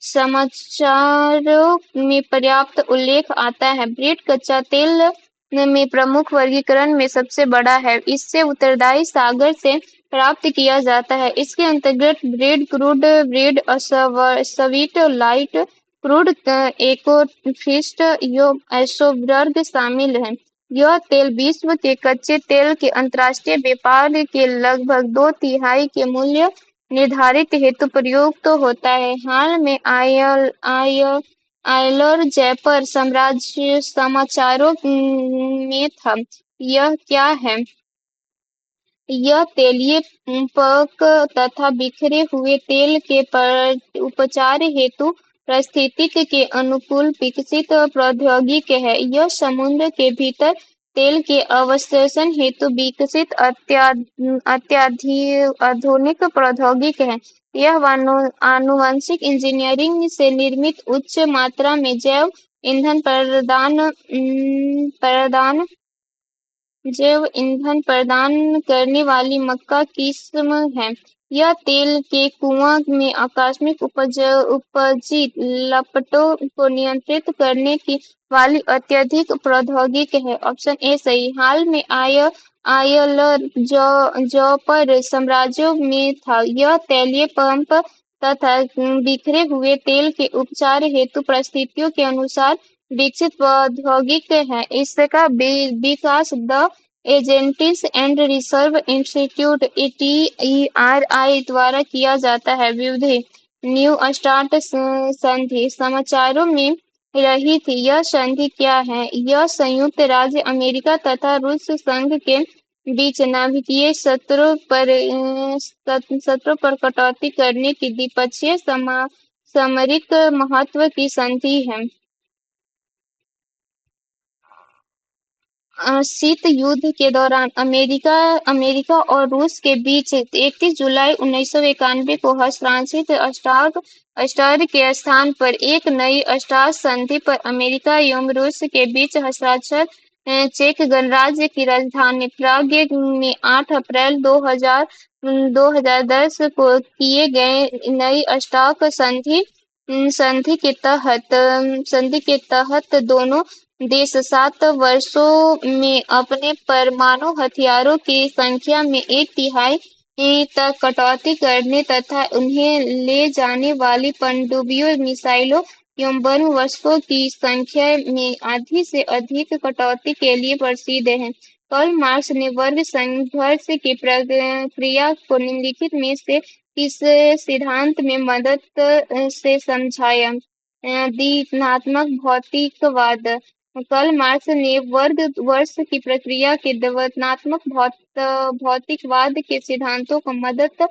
समाचारों में पर्याप्त उल्लेख आता है। ब्रेट कच्चा तेल में प्रमुख वर्गीकरण में सबसे बड़ा है। इससे उत्तरदायी सागर से प्राप्त किया जाता है। इसके अंतर्गत Brent, crude Brent, sweet light crude, Ekofisk एवं ऐशोबर्ग शामिल हैं। यह तेल विश्व के कच्चे तेल के अंतर्राष्ट्रीय व्यापार के लगभग 2/3 के मूल्य निर्धारित हेतु प्रयुक्त होता है। हाल में आयलर जयपुर साम्राज्य समाचारों में था। यह क्या है? यह तेलीय पक तथा बिखरे हुए तेल के उपचार हेतु पारिस्थितिकी के अनुकूल विकसित प्रौद्योगिकी है। यह समुद्र के भीतर तेल के अवशोषण हेतु विकसित अत्याधुनिक प्रौद्योगिकी है। यह आनुवंशिक इंजीनियरिंग से निर्मित उच्च मात्रा में जैव ईंधन जैव ईंधन प्रदान करने वाली मक्का किस्म है। यह तेल के कुओं में आकस्मिक उपजी लपटों को नियंत्रित करने की वाली अत्यधिक प्रौद्योगिकी है। ऑप्शन ए सही। हाल में आयलर जौपर साम्राज्यों में था। यह तैलीय पंप तथा बिखरे हुए तेल के उपचार हेतु परिस्थितियों के अनुसार विकसित प्रौद्योगिकी है। इसका विकास द एजेंटिस एंड रिसर्च इंस्टीट्यूट TERI द्वारा किया जाता है। विधि न्यू स्टार्ट संधि समाचारों में रही थी। यह संधि क्या है? यह संयुक्त राज्य अमेरिका तथा रूस संघ के बीच नाभिकीय शस्त्रों पर कटौती करने की द्विपक्षीय सामरिक महत्व की संधि है। शीत युद्ध के दौरान अमेरिका और रूस के बीच 31 जुलाई 1991 को हस्ताक्षरित स्टार के स्थान पर एक नई स्टार संधि पर अमेरिका एवं रूस के बीच हस्ताक्षर चेक गणराज्य की राजधानी प्राग में 8 अप्रैल 2010 को किए गए नई स्टार संधि के तहत दोनों देश 7 वर्षों में अपने परमाणु हथियारों की संख्या में 1/3 तक कटौती करने तथा उन्हें ले जाने वाली पनडुब्बियों मिसाइलों एवं बम वर्षकों की संख्या में आधी से अधिक कटौती के लिए प्रसिद्ध हैं। कार्ल मार्क्स ने वर्ग संघर्ष की प्रक्रिया को निम्नलिखित में से किस सिद्धांत में मदद से समझाया? द्वैतात्मक भौतिकवाद। कार्ल मार्क्स ने वर्ग वर्ष की प्रक्रिया के द्वैतात्मक भौतिकवाद के सिद्धांतों को मदद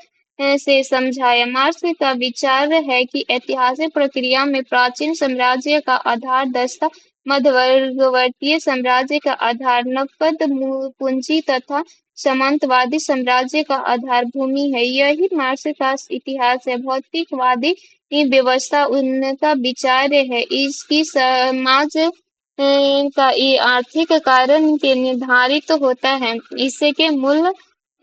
से समझाया। मार्क्स का विचार है कि ऐतिहासिक प्रक्रिया में प्राचीन साम्राज्य का आधार दस्ता मध्यवर्गीय साम्राज्य का आधार नकद पूंजी तथा सामंतवादी साम्राज्य का आधार भूमि है। यही मार्क्स का इतिहास है। भौतिकवादी व्यवस्था उनका विचार है। इसकी समाज का ये आर्थिक कारण के निर्धारित होता है। इसके मूल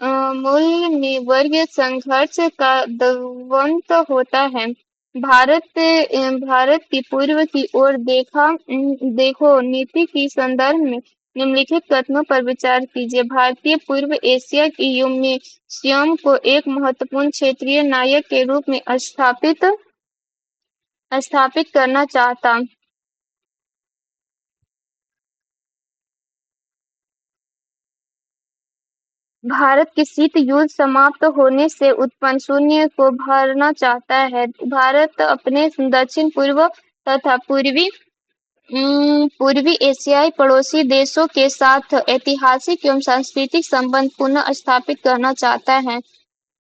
में वर्ग संघर्ष का द्वंद्व होता है। भारत की पूर्व की ओर देखो नीति की संदर्भ में निम्नलिखित कथनों पर विचार कीजिए। भारतीय पूर्व एशिया की में स्वयं को एक महत्वपूर्ण क्षेत्रीय नायक के रूप में स्थापित करना चाहता। भारत की शीत युद्ध समाप्त होने से उत्पन्न शून्य को भरना चाहता है। भारत अपने दक्षिण पूर्व तथा पूर्वी एशियाई पड़ोसी देशों के साथ ऐतिहासिक एवं सांस्कृतिक संबंध पुनः स्थापित करना चाहता है।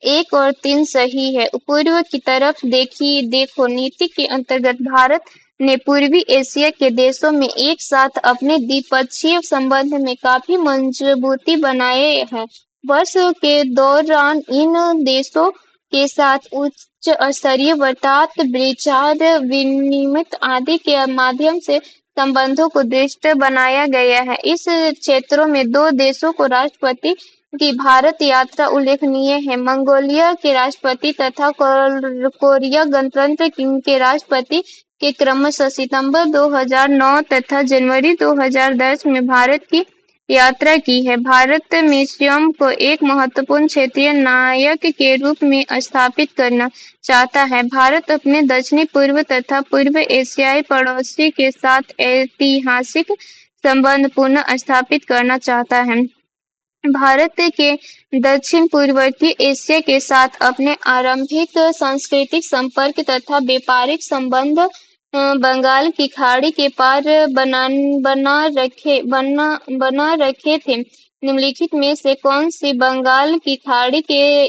1 और 3 सही है। पूर्व की तरफ देखो नीति के अंतर्गत भारत ने पूर्वी एशिया के देशों में एक साथ अपने द्विपक्षीय संबंध में काफी मजबूती बनाए हैं। वर्ष के दौरान इन देशों के साथ उच्च स्तरीय वार्ता विचार विनिमय आदि के माध्यम से संबंधों को दृढ़ बनाया गया है। इस क्षेत्रों में 2 देशों को राष्ट्रपति की भारत यात्रा उल्लेखनीय है। मंगोलिया के राष्ट्रपति तथा कोरिया गणतंत्र के राष्ट्रपति के क्रमशः सितंबर 2009 तथा जनवरी 2010 में भारत की यात्रा की है। भारत में स्वयं को एक महत्वपूर्ण क्षेत्रीय नायक के रूप में स्थापित करना चाहता है। भारत अपने दक्षिणी पूर्व तथा पूर्व एशियाई पड़ोसी के साथ ऐतिहासिक संबंध पुनः स्थापित करना चाहता है। भारत के दक्षिण-पूर्ववर्ती एशिया के साथ अपने आरंभिक सांस्कृतिक संपर्क तथा व्यापारिक संबंध बंगाल की खाड़ी के पार बना रखे थे। निम्नलिखित में से कौन सी बंगाल की खाड़ी के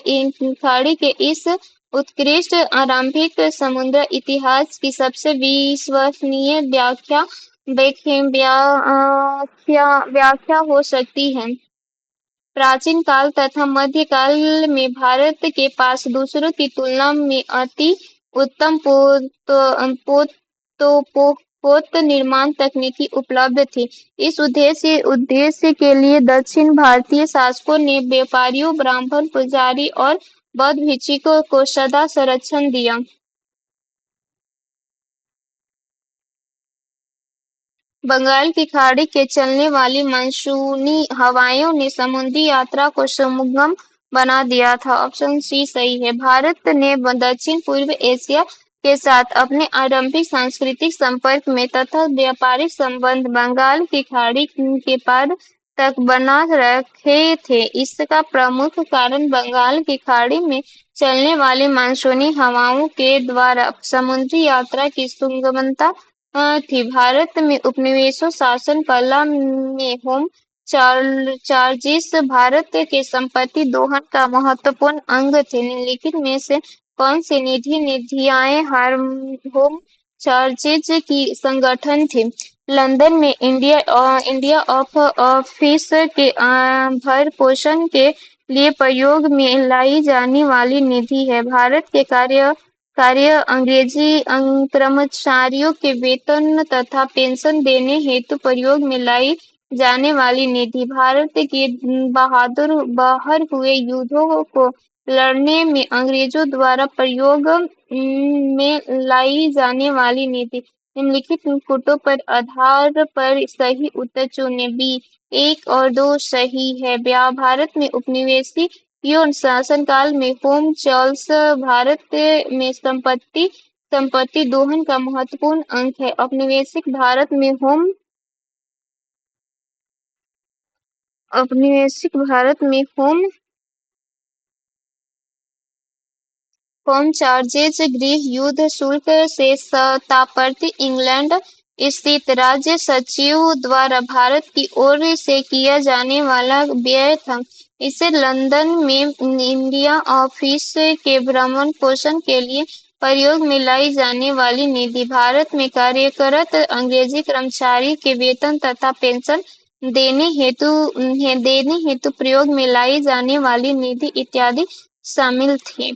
इस उत्कृष्ट आरंभिक समुद्र इतिहास की सबसे विश्वसनीय व्याख्या हो सकती है? प्राचीन काल तथा मध्यकाल में भारत के पास दूसरों की तुलना में अति उत्तम पोत निर्माण तकनीकी उपलब्ध थी। इस उद्देश्य के लिए दक्षिण भारतीय शासकों ने व्यापारियों, ब्राह्मण, पुजारी और बौद्ध भिक्षुकों को सदा संरक्षण दिया। बंगाल की खाड़ी के चलने वाली मानसूनी हवाओं ने समुद्री यात्रा को सुगम बना दिया था। ऑप्शन सी सही है। भारत ने दक्षिण पूर्व एशिया के साथ अपने आरंभिक सांस्कृतिक संपर्क में तथा व्यापारिक संबंध बंगाल की खाड़ी के पार तक बना रखे थे। इसका प्रमुख कारण बंगाल की खाड़ी में चलने वाली मानसूनी हवाओं के द्वारा समुद्री यात्रा की सुगमता थी। भारत में उपनिवेशों शासन कला में होम चार्जेस भारत के संपत्ति दोहन का महत्वपूर्ण अंग थे। निम्नलिखित में से कौन सी निधियाएं होम चार्जेज की संगठन थे? लंदन में इंडिया ऑफिस के भर पोषण के लिए प्रयोग में लाई जाने वाली निधि है। भारत के कार्य अंग्रेजी कर्मचारियों के वेतन तथा पेंशन देने हेतु प्रयोग में लाई जाने वाली निधि। भारत के बाहर हुए युद्धों को लड़ने में अंग्रेजों द्वारा प्रयोग में लाई जाने वाली निधि। निम्नलिखित इनपुटों पर आधार पर सही उत्तर चुनें। बी 1 और 2 सही है। भारत में उपनिवेशी यौन शासनकाल में होम चार्ल्स भारत में संपत्ति दोहन का महत्वपूर्ण अंग है। औपनिवेशिक भारत में होम चार्जेज गृह युद्ध शुल्क से सत्ताप्रति इंग्लैंड स्थित राज्य सचिव द्वारा भारत की ओर से किया जाने वाला व्यय था। इसे लंदन में इंडिया ऑफिस के भ्रमण पोषण के लिए प्रयोग में लाई जाने वाली निधि। भारत में कार्यरत अंग्रेजी कर्मचारी के वेतन तथा पेंशन देने हेतु प्रयोग में लाई जाने वाली निधि इत्यादि शामिल थे।